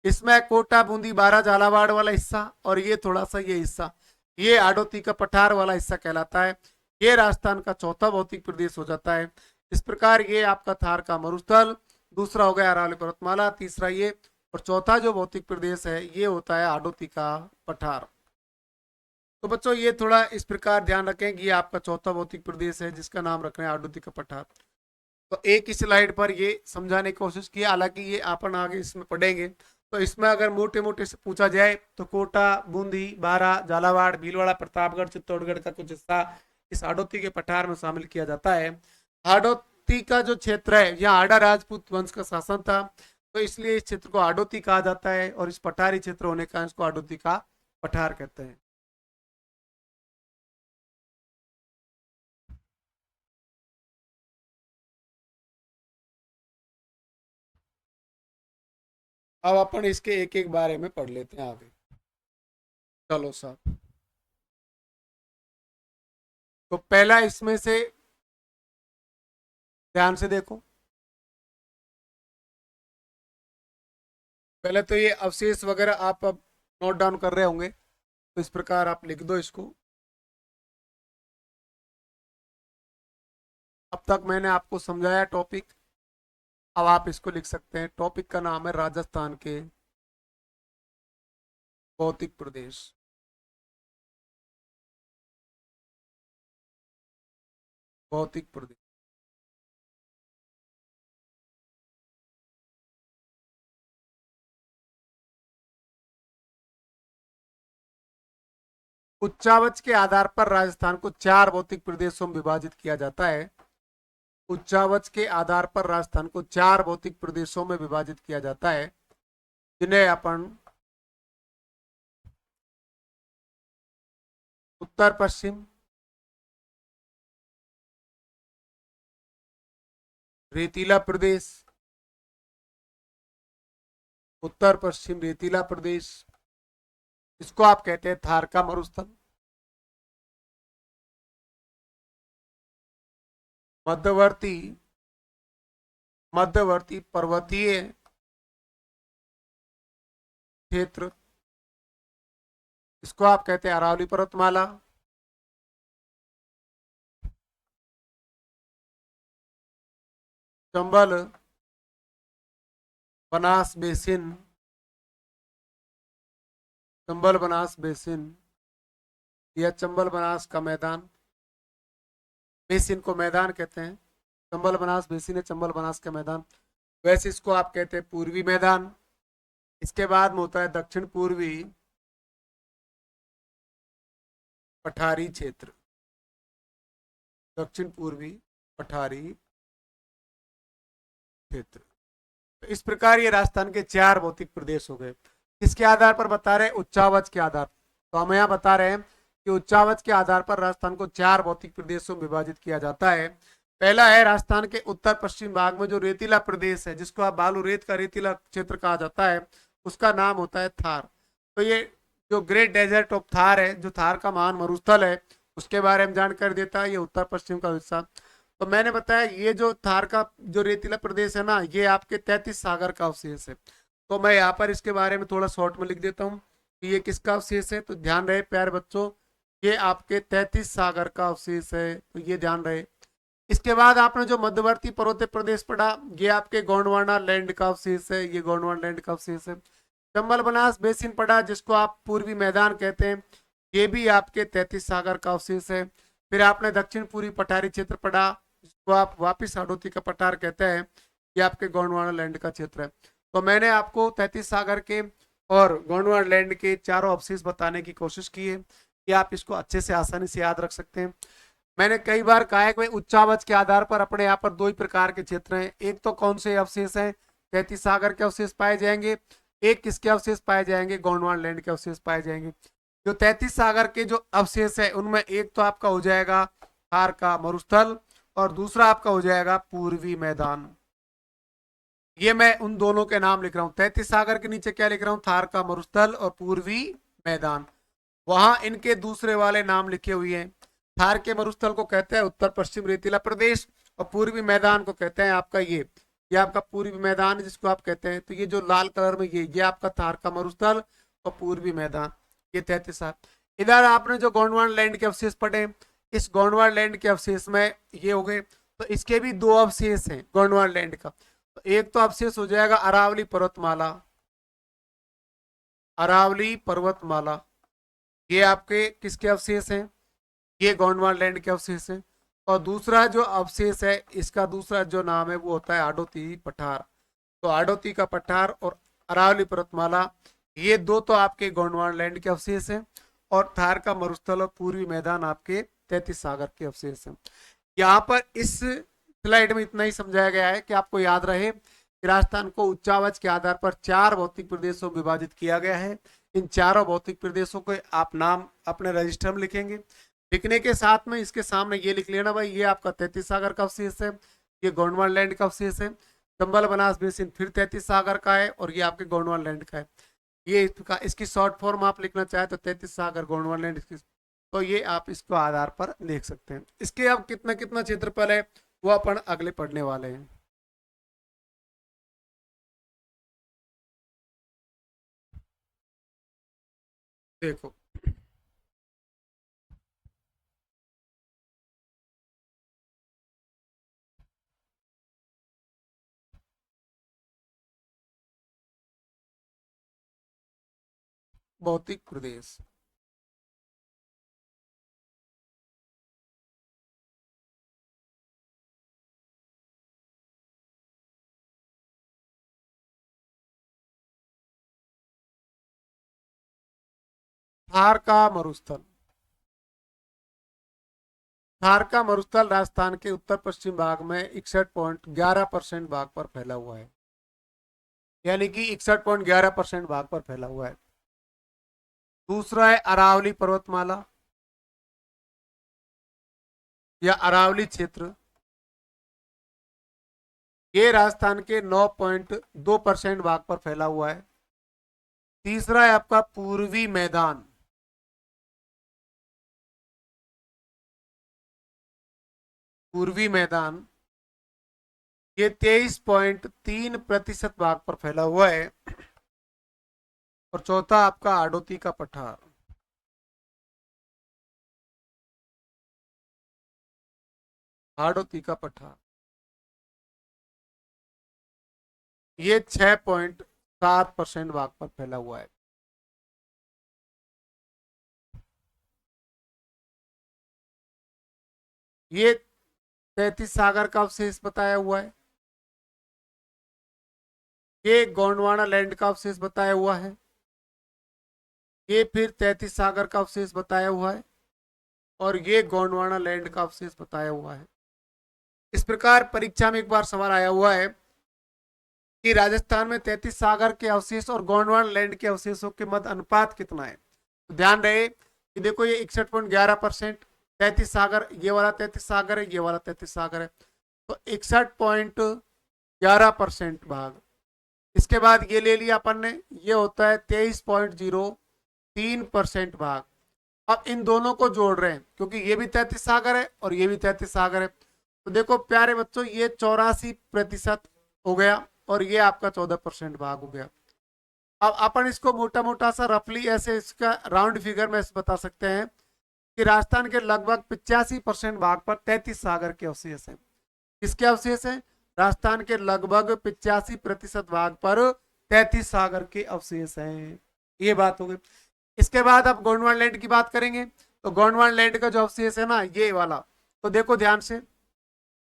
इसमें कोटा, बूंदी, बारा, झालावाड़ वाला हिस्सा, और ये थोड़ा सा ये हिस्सा, ये आड़ोती का पठार वाला हिस्सा कहलाता है। ये राजस्थान का चौथा भौतिक प्रदेश हो जाता है। इस प्रकार ये आपका थार का मरुस्थल, दूसरा हो गया अरावली पर्वतमाला, तीसरा ये, और चौथा जो भौतिक प्रदेश है ये होता है हाडोती का पठार। तो बच्चों ये थोड़ा इस प्रकार ध्यान रखें कि ये आपका चौथा भौतिक प्रदेश है जिसका नाम रख रहे हैं हाडोती का पठार। तो एक ही स्लाइड पर ये समझाने की कोशिश की, हालांकि ये अपन आगे इसमें पढ़ेंगे। तो इसमें अगर मोटे मोटे से पूछा जाए तो कोटा, बूंदी, बारा, झालावाड़, भीलवाड़ा, प्रतापगढ़, चित्तौड़गढ़ का कुछ हिस्सा इस हाडोती के पठार में शामिल किया जाता है। हाडोती का जो क्षेत्र है यहाँ हाड़ा राजपूत वंश का शासन था, तो इसलिए इस क्षेत्र को हाडोती कहा जाता है, और इस पठारी क्षेत्र होने का इसको हाडोती का पठार कहते हैं। अब अपन इसके एक एक बारे में पढ़ लेते हैं आगे। चलो साहब, तो पहला इसमें से ध्यान से देखो। पहले तो ये अवशेष वगैरह आप अब नोट डाउन कर रहे होंगे, तो इस प्रकार आप लिख दो इसको। अब तक मैंने आपको समझाया टॉपिक, अब आप इसको लिख सकते हैं। टॉपिक का नाम है राजस्थान के भौतिक प्रदेश। भौतिक प्रदेश, उच्चावच के आधार पर राजस्थान को 4 भौतिक प्रदेशों में विभाजित किया जाता है। उच्चावच के आधार पर राजस्थान को 4 भौतिक प्रदेशों में विभाजित किया जाता है, जिन्हें अपन उत्तर पश्चिम, रेतीला प्रदेश, उत्तर पश्चिम रेतीला प्रदेश, इसको आप कहते हैं थार का मरुस्थल। मध्यवर्ती मध्यवर्ती पर्वतीय क्षेत्र, इसको आप कहते हैं अरावली पर्वतमाला। चंबल बनास बेसिन, चंबल बनास बेसिन या चंबल बनास का मैदान, बेसिन को मैदान कहते हैं, चंबल बनास बेसिन है चंबल बनास का मैदान। वैसे इसको आप कहते हैं पूर्वी मैदान। इसके बाद में होता है दक्षिण पूर्वी पठारी क्षेत्र, दक्षिण पूर्वी पठारी क्षेत्र। तो इस प्रकार ये राजस्थान के 4 भौतिक प्रदेश हो गए। किसके आधार पर बता रहे हैं? उच्चावच के आधार। तो हम यहाँ बता रहे हैं कि उच्चावच के आधार पर राजस्थान को 4 भौतिक प्रदेशों में विभाजित किया जाता है। पहला है राजस्थान के उत्तर पश्चिम भाग में जो रेतीला प्रदेश है, जिसको आप बालू रेत का रेतीला क्षेत्र कहा जाता है, उसका नाम होता है थार। तो ये जो ग्रेट डेजर्ट ऑफ थार है, जो थार का महान मरुस्थल है, उसके बारे में जानकारी देता है ये उत्तर पश्चिम का हिस्सा। तो मैंने बताया ये जो थार का जो रेतीला प्रदेश है ना, ये आपके 33 सागर का अवशेष है। तो मैं यहाँ पर इसके बारे में थोड़ा शॉर्ट में लिख देता हूँ कि ये किसका अवशेष है। तो ध्यान रहे प्यारे बच्चों, ये आपके 33 सागर का अवशेष है, तो ये ध्यान रहे। इसके बाद आपने जो मध्यवर्ती पर्वतीय प्रदेश पढ़ा, ये आपके गोंडवाना लैंड का अवशेष है, ये गोंडवाना लैंड का अवशेष है। चंबल बनास बेसिन पढ़ा, जिसको आप पूर्वी मैदान कहते हैं, ये भी आपके 33 सागर का अवशेष है। फिर आपने दक्षिण पूर्वी पठारी क्षेत्र पढ़ा, जिसको आप वापिस हाडोती का पठार कहते हैं, ये आपके गोंडवाना लैंड का क्षेत्र है। तो मैंने आपको 33 सागर के और गोंडवाना लैंड के चारों अवशेष बताने की कोशिश की है कि आप इसको अच्छे से आसानी से याद रख सकते हैं। मैंने कई बार कहा है कि उच्चावच के आधार पर अपने यहाँ पर 2 ही प्रकार के क्षेत्र हैं। एक तो कौन से अवशेष हैं? 33 सागर के अवशेष पाए जाएंगे। एक किसके अवशेष पाए जाएंगे? गोंडवाना लैंड के अवशेष पाए जाएंगे। जो 33 सागर के जो अवशेष है, उनमें एक तो आपका हो जाएगा थार का मरुस्थल, और दूसरा आपका हो जाएगा पूर्वी मैदान। ये मैं उन दोनों के नाम लिख रहा हूं। 33 सागर के नीचे क्या लिख रहा हूं? थार का मरुस्थल और पूर्वी मैदान। वहां इनके दूसरे वाले नाम लिखे हुए हैं। थार के मरुस्थल को कहते हैं उत्तर पश्चिम रेतीला प्रदेश, और पूर्वी मैदान को कहते हैं आपका ये आपका पूर्वी मैदान जिसको आप कहते हैं। तो ये जो लाल कलर में ये आपका थार का मरुस्थल और पूर्वी मैदान, ये 33 साल। इधर आपने जो गोंडवाना लैंड के अवशेष पढ़े, इस गोंडवाना लैंड के अवशेष में ये हो गए। तो इसके भी दो अवशेष हैं गोंडवाना लैंड का। तो एक तो अवशेष हो जाएगा अरावली पर्वतमाला, अरावली पर्वतमाला, ये आपके किसके अवशेष हैं, ये गोंडवाना लैंड के अवशेष हैं। और दूसरा जो अवशेष है, इसका दूसरा जो नाम है वो होता है आडोती पठार। तो आडोती का पठार और अरावली पर्वतमाला, ये दो तो आपके गोंडवाना लैंड के अवशेष हैं। और थार का मरुस्थल और पूर्वी मैदान आपके 33 सागर के अवशेष हैं। यहाँ पर इस स्लाइड में इतना ही समझाया गया है कि आपको याद रहे कि राजस्थान को उच्चावच के आधार पर 4 भौतिक प्रदेशों में विभाजित किया गया है। इन चारों भौतिक प्रदेशों को आप नाम अपने रजिस्टर में लिखेंगे। लिखने के साथ में इसके सामने ये लिख लेना भाई, ये आपका 33 सागर का अवशेष है, ये गोंडवाना लैंड का अवशेष है। चंबल बनास बेसिन फिर 33 सागर का है और ये आपके गोंडवाना लैंड का है। ये इसकी शॉर्ट फॉर्म आप लिखना चाहे तो 33 सागर गोंडवाना लैंड, तो ये आप इसको आधार पर देख सकते हैं। इसके अब कितना कितना क्षेत्रफल है वो अपन अगले पढ़ने वाले हैं। देखो भौतिक प्रदेश, थार का मरुस्थल, थार का मरुस्थल राजस्थान के उत्तर पश्चिम भाग में 61.11% भाग पर फैला हुआ है, यानी कि 61.11% भाग पर फैला हुआ है। दूसरा है अरावली पर्वतमाला या अरावली क्षेत्र, ये राजस्थान के 9.2% भाग पर फैला हुआ है। तीसरा है आपका पूर्वी मैदान, पूर्वी मैदान, ये 23.3% भाग पर फैला हुआ है। और चौथा आपका आडोती का पठार, आडोती का पठार, ये 6.7% भाग पर फैला हुआ है। ये 33 सागर का अवशेष बताया हुआ है, ये गोंडवाना लैंड का अवशेष बताया हुआ है, ये फिर 33 सागर का अवशेष बताया हुआ है, और ये गोंडवाना लैंड का अवशेष बताया हुआ है। इस प्रकार परीक्षा में एक बार सवाल आया हुआ है कि राजस्थान में 33 सागर के अवशेष और गोंडवाना लैंड के अवशेषों के मध्य अनुपात कितना है। तो ध्यान रहे कि देखो ये 61.11%, 33 सागर, ये वाला 33 सागर है, ये वाला 33 सागर है, तो 61.11% भाग। इसके बाद ये ले लिया अपन ने, ये होता है 23.03% भाग। अब इन दोनों को जोड़ रहे हैं क्योंकि ये भी 33 सागर है और ये भी 33 सागर है। तो देखो प्यारे बच्चों, ये 84% हो गया और ये आपका 14% भाग हो गया। अब अपन इसको मोटा मोटा सा रफली ऐसे इसका राउंड फिगर में बता सकते हैं कि राजस्थान के लगभग 85% भाग पर 33 सागर के अवशेष हैं। किसके अवशेष हैं? राजस्थान के लगभग 85% भाग पर 33 सागर के अवशेष हैं। ये बात हो गई। इसके बाद अब गोंडवाना लैंड की बात करेंगे। तो गोंडवाना लैंड का जो अवशेष है ना, ये वाला, तो देखो ध्यान से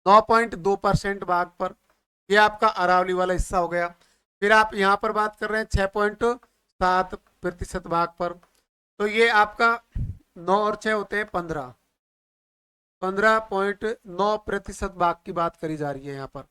9.2% भाग पर, ये आपका अरावली वाला हिस्सा हो गया। फिर आप यहाँ पर बात कर रहे हैं 6.7% भाग पर, तो ये आपका 9 और 6 होते हैं 15, 15.9% भाग की बात करी जा रही है यहाँ पर।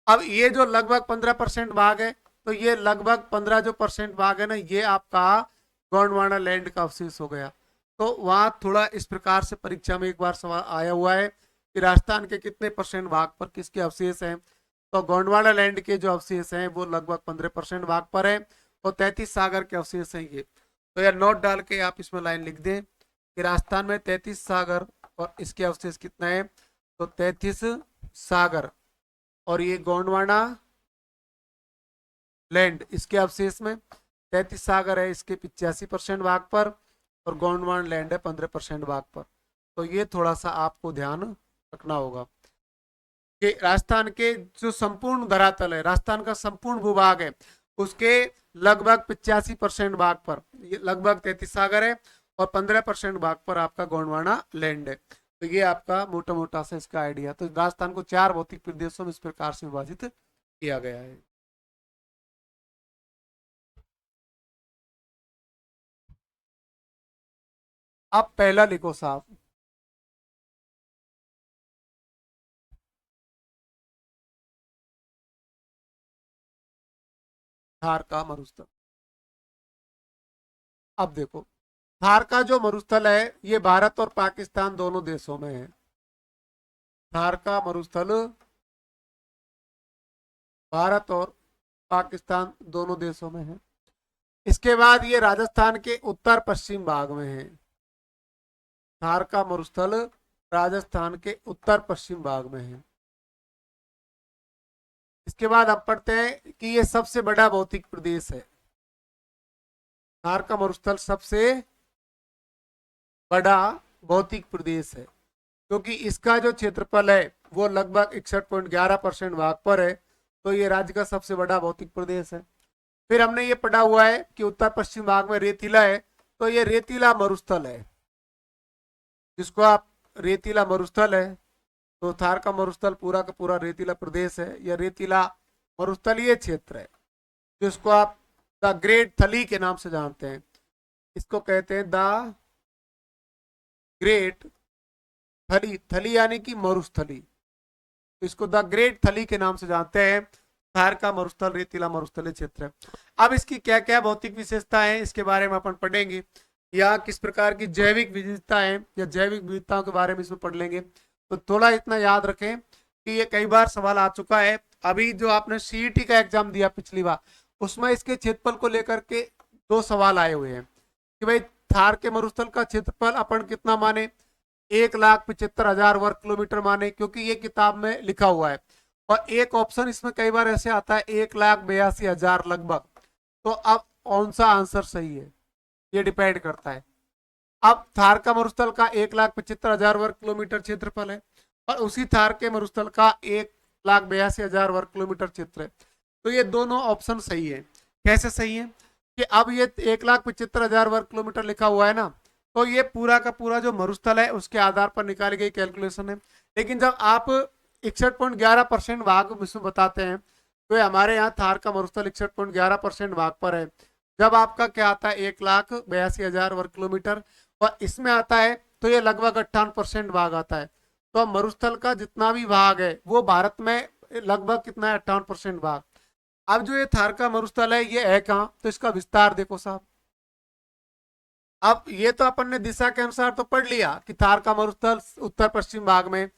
अब ये जो लगभग 15% भाग है, तो ये लगभग 15 जो परसेंट भाग है ना, ये आपका गोंडवाना लैंड का अवशेष हो गया। तो वहां थोड़ा इस प्रकार से परीक्षा में एक बार सवाल आया हुआ है कि राजस्थान के कितने परसेंट भाग पर किसके अवशेष हैं। तो गोंडवाना लैंड के जो अवशेष हैं वो लगभग 15% भाग पर है और 33 सागर के अवशेष हैं ये। तो यार नोट डाल के आप इसमें लाइन लिख दें कि राजस्थान में 33 सागर और इसके अवशेष कितना है, तो 33 सागर, और ये गोंडवाना लैंड इसके अवशेष में 33 सागर है इसके 85% भाग पर और गोंडवाना लैंड है 15% भाग पर। तो ये थोड़ा सा आपको ध्यान रखना होगा। कि राजस्थान के जो संपूर्ण धरातल है, राजस्थान का संपूर्ण भूभाग है, उसके लगभग 85% भाग पर लगभग 33 सागर है और 15% भाग पर आपका गोंडवाना लैंड है। तो ये आपका मोटा मोटा सा इसका आइडिया। तो राजस्थान को 4 भौतिक प्रदेशों में इस प्रकार से विभाजित किया गया है। अब पहला लिखो साहब, थार का मरुस्थल। अब देखो, थार का जो मरुस्थल है ये भारत और पाकिस्तान दोनों देशों में है। थार का मरुस्थल भारत और पाकिस्तान दोनों देशों में है। इसके बाद ये राजस्थान के उत्तर पश्चिम भाग में है। थार का मरुस्थल राजस्थान के उत्तर पश्चिम भाग में है। इसके बाद आप पढ़ते हैं कि ये सबसे बड़ा भौतिक प्रदेश है। थार का मरुस्थल सबसे बड़ा भौतिक प्रदेश है क्योंकि इसका जो क्षेत्रफल है वो लगभग 61.11% भाग पर है। तो ये राज्य का सबसे बड़ा भौतिक प्रदेश है। फिर हमने ये पढ़ा हुआ है कि उत्तर पश्चिम भाग में रेतीला है, तो ये रेतीला मरुस्थल है, जिसको आप रेतीला मरुस्थल है। तो थार का मरुस्थल पूरा का पूरा रेतीला प्रदेश है, यह रेतीला मरुस्थलीय क्षेत्र है, जिसको आप द ग्रेट थली के नाम से जानते हैं। इसको कहते हैं द ग्रेट थली, थली यानी कि मरुस्थली। तो इसको द ग्रेट थली के नाम से जानते हैं। थार का मरुस्थल रेतीला मरुस्थलीय क्षेत्र है। अब इसकी क्या क्या भौतिक विशेषता है इसके बारे में अपन पढ़ेंगे, या किस प्रकार की जैविक विविधता है या जैविक विविधताओं के बारे में इसमें पढ़ लेंगे। तो थोड़ा इतना याद रखें कि ये कई बार सवाल आ चुका है। अभी जो आपने सीईटी का एग्जाम दिया पिछली बार, उसमें इसके क्षेत्रफल को लेकर के 2 सवाल आए हुए हैं कि भाई थार के मरुस्थल का क्षेत्रफल अपन कितना माने, 1,75,000 वर्ग किलोमीटर माने, क्योंकि ये किताब में लिखा हुआ है। और एक ऑप्शन इसमें कई बार ऐसे आता है 1,82,000 लगभग। तो अब कौन सा आंसर सही है ये डिपेंड करता है। अब थार का मरुस्थल का 1,75,000 वर्ग किलोमीटर क्षेत्रफल है और उसी थार के मरुस्थल का 1,82,000 वर्ग किलोमीटर क्षेत्र है। तो ये दोनों ऑप्शन सही है। कैसे सही है कि अब ये 1,75,000 वर्ग किलोमीटर लिखा हुआ है ना, तो ये पूरा का पूरा जो मरुस्थल है उसके आधार पर निकाली गई कैलकुलेशन है। लेकिन जब आप 61.11% भाग इसमें बताते हैं, तो हमारे यहाँ थार का मरुस्थल 61.11% भाग पर है। जब आपका क्या आता है 1,82,000 वर्ग किलोमीटर और इसमें आता है तो ये लगभग 58% भाग आता है। तो मरुस्थल का जितना भी भाग है वो भारत में लगभग कितना है, 58% भाग। अब जो ये थार का मरुस्थल है ये है कहाँ, तो इसका विस्तार देखो साहब। अब ये तो अपन ने दिशा के अनुसार तो पढ़ लिया कि थार का मरुस्थल उत्तर पश्चिम भाग में,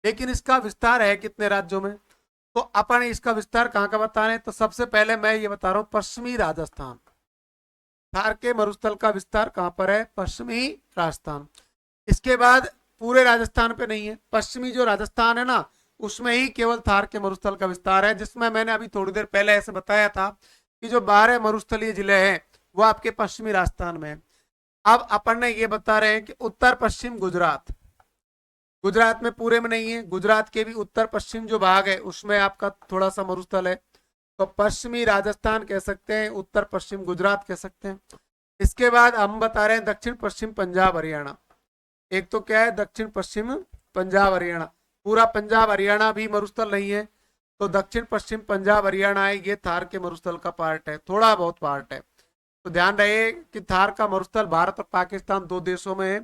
लेकिन इसका विस्तार है कितने राज्यों में। तो अपन इसका विस्तार कहाँ का बता रहे हैं, तो सबसे पहले मैं ये बता रहा हूँ पश्चिमी राजस्थान। थार के मरुस्थल का विस्तार कहाँ पर है, पश्चिमी राजस्थान। इसके बाद पूरे राजस्थान पे नहीं है, पश्चिमी जो राजस्थान है ना उसमें ही केवल थार के मरुस्थल का विस्तार है, जिसमें मैंने अभी थोड़ी देर पहले ऐसे बताया था कि जो 12 मरुस्थलीय जिले हैं वो आपके पश्चिमी राजस्थान में है। अब अपन ने ये बता रहे हैं कि उत्तर पश्चिम गुजरात, गुजरात में पूरे में नहीं है, गुजरात के भी उत्तर पश्चिम जो भाग है उसमें आपका थोड़ा सा मरुस्थल है। तो पश्चिमी राजस्थान कह सकते हैं, उत्तर पश्चिम गुजरात कह सकते हैं। इसके बाद हम बता रहे हैं दक्षिण पश्चिम पंजाब हरियाणा। एक तो क्या है दक्षिण पश्चिम पंजाब हरियाणा, पूरा पंजाब हरियाणा भी मरुस्थल नहीं है। तो दक्षिण पश्चिम पंजाब हरियाणा है, ये थार के मरुस्थल का पार्ट है, थोड़ा बहुत पार्ट है। तो ध्यान रहे कि थार का मरुस्थल भारत और पाकिस्तान 2 देशों में है,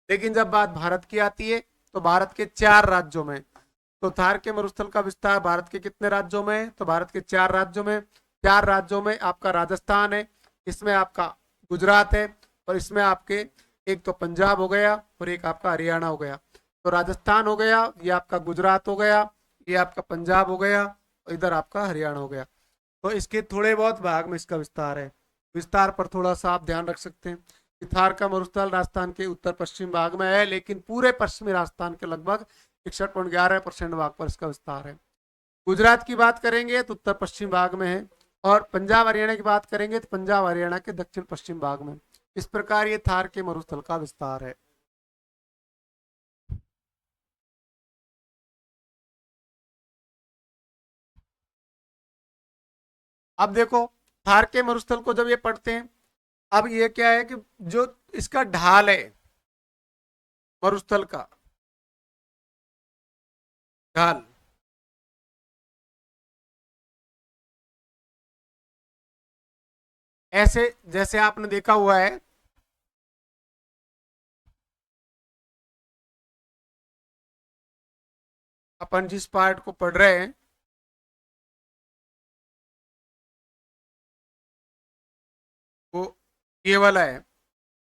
लेकिन जब बात भारत की आती है तो भारत के 4 राज्यों में। तो थार के मरुस्थल का विस्तार भारत के कितने राज्यों में है, तो भारत के 4 राज्यों में। 4 राज्यों में आपका राजस्थान है, इसमें आपका गुजरात है और इसमें आपके एक तो पंजाब हो गया और एक आपका हरियाणा हो गया। तो राजस्थान हो गया, ये आपका गुजरात हो गया, ये आपका पंजाब हो गया और इधर आपका हरियाणा हो गया। तो इसके थोड़े बहुत भाग में इसका विस्तार है। विस्तार पर थोड़ा सा आप ध्यान रख सकते हैं कि थार का मरुस्थल राजस्थान के उत्तर पश्चिम भाग में है, लेकिन पूरे पश्चिमी राजस्थान के लगभग 61.11% भाग पर इसका विस्तार है। गुजरात की बात करेंगे तो उत्तर पश्चिम भाग में है और पंजाब हरियाणा की बात करेंगे तो पंजाब हरियाणा के दक्षिण पश्चिम भाग में। इस प्रकार ये थार के मरुस्थल का विस्तार है। अब देखो थार के मरुस्थल को जब ये पढ़ते हैं, अब ये क्या है कि जो इसका ढाल है मरुस्थल का ढाल, ऐसे जैसे आपने देखा हुआ है अपन जिस पार्ट को पढ़ रहे हैं वो ये वाला है।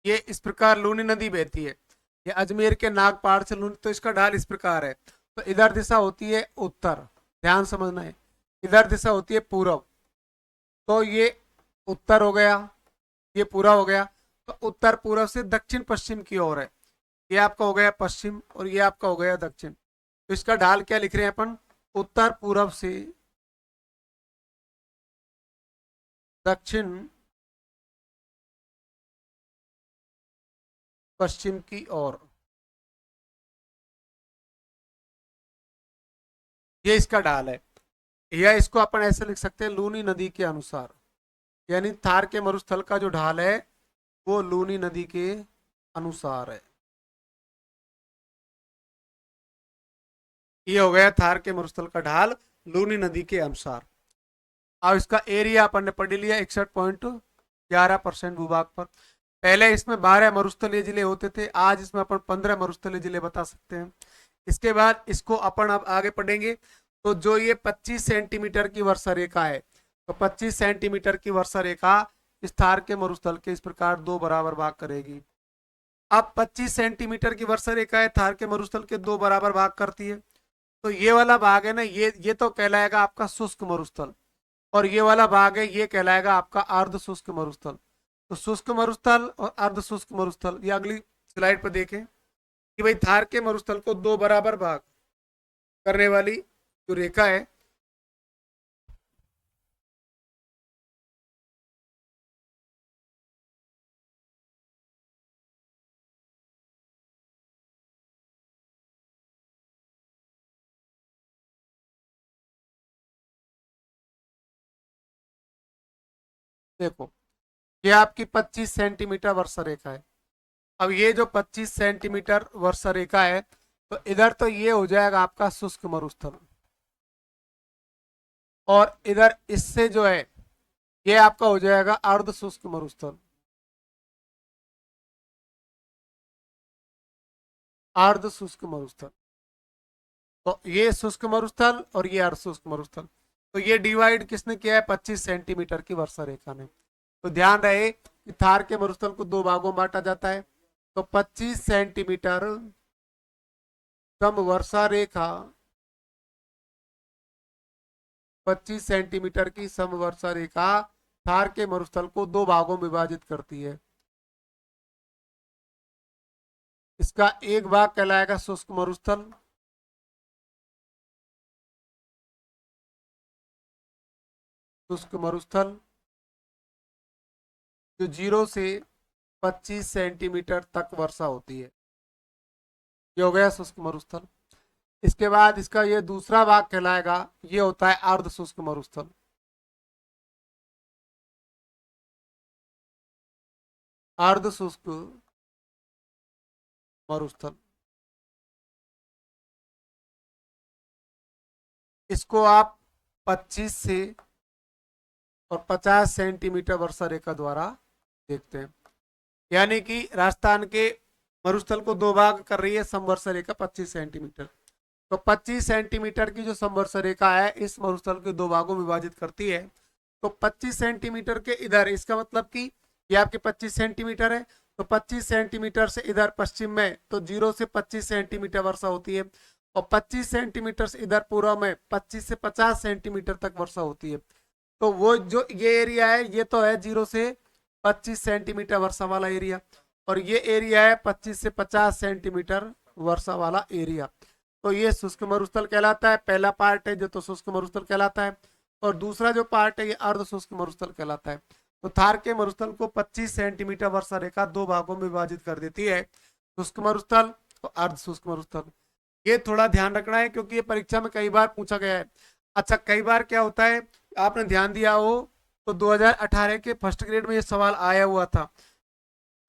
ये इस प्रकार लूनी नदी बहती है, ये अजमेर के नागपाड़ से लूनी, तो इसका ढाल इस प्रकार है। तो इधर दिशा होती है उत्तर, ध्यान समझना है, इधर दिशा होती है पूर्व, तो ये उत्तर हो गया, ये पूरा हो गया। तो उत्तर पूर्व से दक्षिण पश्चिम की ओर है, ये आपका हो गया पश्चिम और ये आपका हो गया दक्षिण। तो इसका ढाल क्या लिख रहे हैं अपन, उत्तर पूर्व से दक्षिण पश्चिम की ओर, ये इसका ढाल है। या इसको अपन ऐसे लिख सकते हैं लूनी नदी के अनुसार, यानी थार के मरुस्थल का जो ढाल है वो लूनी नदी के अनुसार है। ये हो गया थार के मरुस्थल का ढाल लूनी नदी के अनुसार। अब इसका एरिया अपन ने पढ़ लिया 61.11% भूभाग पर। पहले इसमें 12 मरुस्थलीय जिले होते थे, आज इसमें अपन 15 मरुस्थलीय जिले बता सकते हैं। इसके बाद इसको अपन अब आगे पढ़ेंगे। तो जो ये 25 सेंटीमीटर की वर्षा रेखा है, तो 25 सेंटीमीटर की वर्षा रेखा इस थार के मरुस्थल के इस प्रकार दो बराबर भाग करेगी। अब 25 सेंटीमीटर की वर्षा रेखा है, थार के मरुस्थल के दो बराबर भाग करती है। तो ये वाला भाग है ना, ये तो कहलाएगा आपका शुष्क मरुस्थल, और ये वाला भाग है ये कहलाएगा आपका अर्ध शुष्क मरुस्थल। तो शुष्क मरुस्थल और अर्ध शुष्क मरुस्थल, ये अगली स्लाइड पर देखें कि भाई थार के मरुस्थल को दो बराबर भाग करने वाली जो रेखा है, देखो ये आपकी 25 सेंटीमीटर वर्षा रेखा है। अब ये जो 25 सेंटीमीटर वर्षा रेखा है, तो इधर तो ये हो जाएगा आपका शुष्क मरुस्थल, और इधर इससे जो है ये आपका हो जाएगा अर्ध शुष्क मरुस्थल, अर्ध शुष्क मरुस्थल। तो ये शुष्क मरुस्थल और ये अर्ध शुष्क मरुस्थल, तो ये डिवाइड किसने किया है, 25 सेंटीमीटर की वर्षा रेखा ने। तो ध्यान रहे कि थार के मरुस्थल को दो भागों में बांटा जाता है। तो 25 सेंटीमीटर समवर्षा रेखा, 25 सेंटीमीटर की समवर्षा रेखा थार के मरुस्थल को दो भागों में विभाजित करती है। इसका एक भाग कहलाएगा शुष्क मरुस्थल, शुष्क मरुस्थल जो 0 से 25 सेंटीमीटर तक वर्षा होती है, ये हो गया शुष्क मरुस्थल। इसके बाद इसका ये दूसरा भाग कहलाएगा, ये होता है अर्ध शुष्क मरुस्थल। अर्ध शुष्क मरुस्थल, इसको आप 25 से और 50 सेंटीमीटर वर्षा रेखा द्वारा देखते हैं। यानी कि राजस्थान के मरुस्थल को दो भाग कर रही है समवर्षा रेखा 25 सेंटीमीटर। तो 25 सेंटीमीटर की जो समवर्षा रेखा है इस मरुस्थल के दो भागों में विभाजित करती है। तो 25 सेंटीमीटर के इधर, इसका मतलब कि ये आपके 25 सेंटीमीटर है, तो 25 सेंटीमीटर से इधर पश्चिम में तो 0 से 25 सेंटीमीटर वर्षा होती है, और 25 सेंटीमीटर से इधर पूर्व में 25 से 50 सेंटीमीटर तक वर्षा होती है। तो वो जो ये एरिया है ये तो है 0 से 25 सेंटीमीटर वर्षा वाला एरिया, और ये एरिया है 25 से 50 सेंटीमीटर वर्षा वाला एरिया। तो ये शुष्क मरुस्थल कहलाता है, पहला पार्ट है जो तो शुष्क मरुस्थल कहलाता है, और दूसरा जो पार्ट है ये अर्ध शुष्क मरुस्थल कहलाता है। तो थार के मरुस्थल को 25 सेंटीमीटर वर्षा रेखा दो भागों में विभाजित कर देती है, शुष्क मरुस्थल और अर्ध शुष्क मरुस्थल। ये थोड़ा ध्यान रखना है क्योंकि ये परीक्षा में कई बार पूछा गया है। अच्छा, कई बार क्या होता है, आपने ध्यान दिया हो तो 2018 के फर्स्ट ग्रेड में ये सवाल आया हुआ था,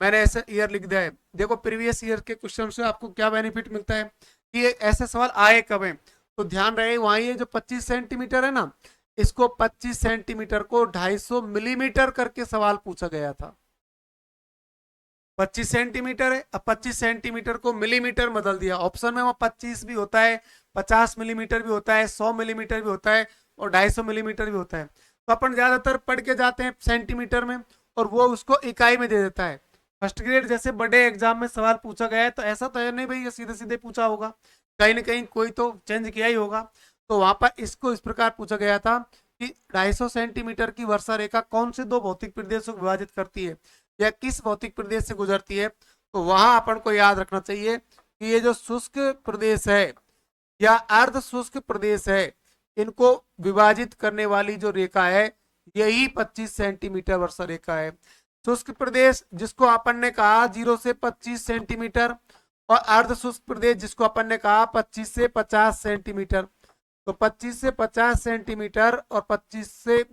मैंने ऐसे ईयर लिख दिया है। देखो प्रीवियस ईयर के क्वेश्चन से आपको क्या बेनिफिट मिलता है कि ये ऐसे सवाल आए कब है, तो ध्यान रहे वहां ये जो 25 सेंटीमीटर है ना, इसको 25 सेंटीमीटर को 250 मिलीमीटर करके सवाल पूछा गया था। 25 सेंटीमीटर है, अब 25 सेंटीमीटर को मिलीमीटर बदल दिया, ऑप्शन में वहाँ 25 भी होता है, 50 मिलीमीटर भी होता है, 100 मिलीमीटर भी होता है और 250 मिलीमीटर भी होता है। तो अपन ज्यादातर पढ़ के जाते हैं सेंटीमीटर में और वो उसको इकाई में दे देता है। फर्स्ट ग्रेड जैसे बड़े एग्जाम में सवाल पूछा गया है तो ऐसा तो है नहीं भाई ये सीधे सीधे पूछा होगा, कहीं ना कहीं कोई तो चेंज किया ही होगा। तो वहां पर इसको इस प्रकार पूछा गया था कि 250 सेंटीमीटर की वर्षा रेखा कौन से दो भौतिक प्रदेशों को विभाजित करती है या किस भौतिक प्रदेश से गुजरती है। तो वहां अपन को याद रखना चाहिए कि ये जो शुष्क प्रदेश है या अर्ध शुष्क प्रदेश है, इनको विभाजित करने वाली जो रेखा है यही 25 सेंटीमीटर वर्षा रेखा है। शुष्क प्रदेश जिसको अपन ने कहा 0 से 25 सेंटीमीटर और अर्ध शुष्क प्रदेश जिसको अपन ने कहा 25 से 50 सेंटीमीटर। तो 25 से 50 सेंटीमीटर और 25 से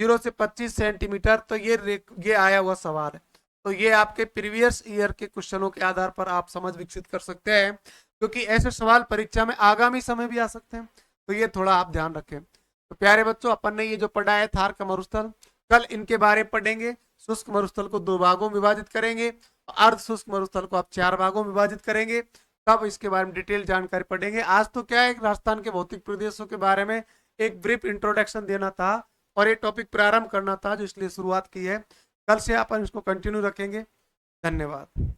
0 से 25 सेंटीमीटर, तो ये आया हुआ सवाल है। तो ये आपके प्रीवियस ईयर के क्वेश्चनों के आधार पर आप समझ विकसित कर सकते हैं, क्योंकि ऐसे सवाल परीक्षा में आगामी समय भी आ सकते हैं, तो ये थोड़ा आप ध्यान रखें। तो प्यारे बच्चों अपन ने ये जो पढ़ा है थार का मरुस्थल, कल इनके बारे में पढ़ेंगे। शुष्क मरुस्थल को 2 भागों में विभाजित करेंगे, अर्ध शुष्क मरुस्थल को आप 4 भागों में विभाजित करेंगे, तब इसके बारे में डिटेल जानकारी पढ़ेंगे। आज तो क्या है राजस्थान के भौतिक प्रदेशों के बारे में एक ब्रीफ इंट्रोडक्शन देना था और ये टॉपिक प्रारंभ करना था, जो इसलिए शुरुआत की है। कल से अपन इसको कंटिन्यू रखेंगे। धन्यवाद।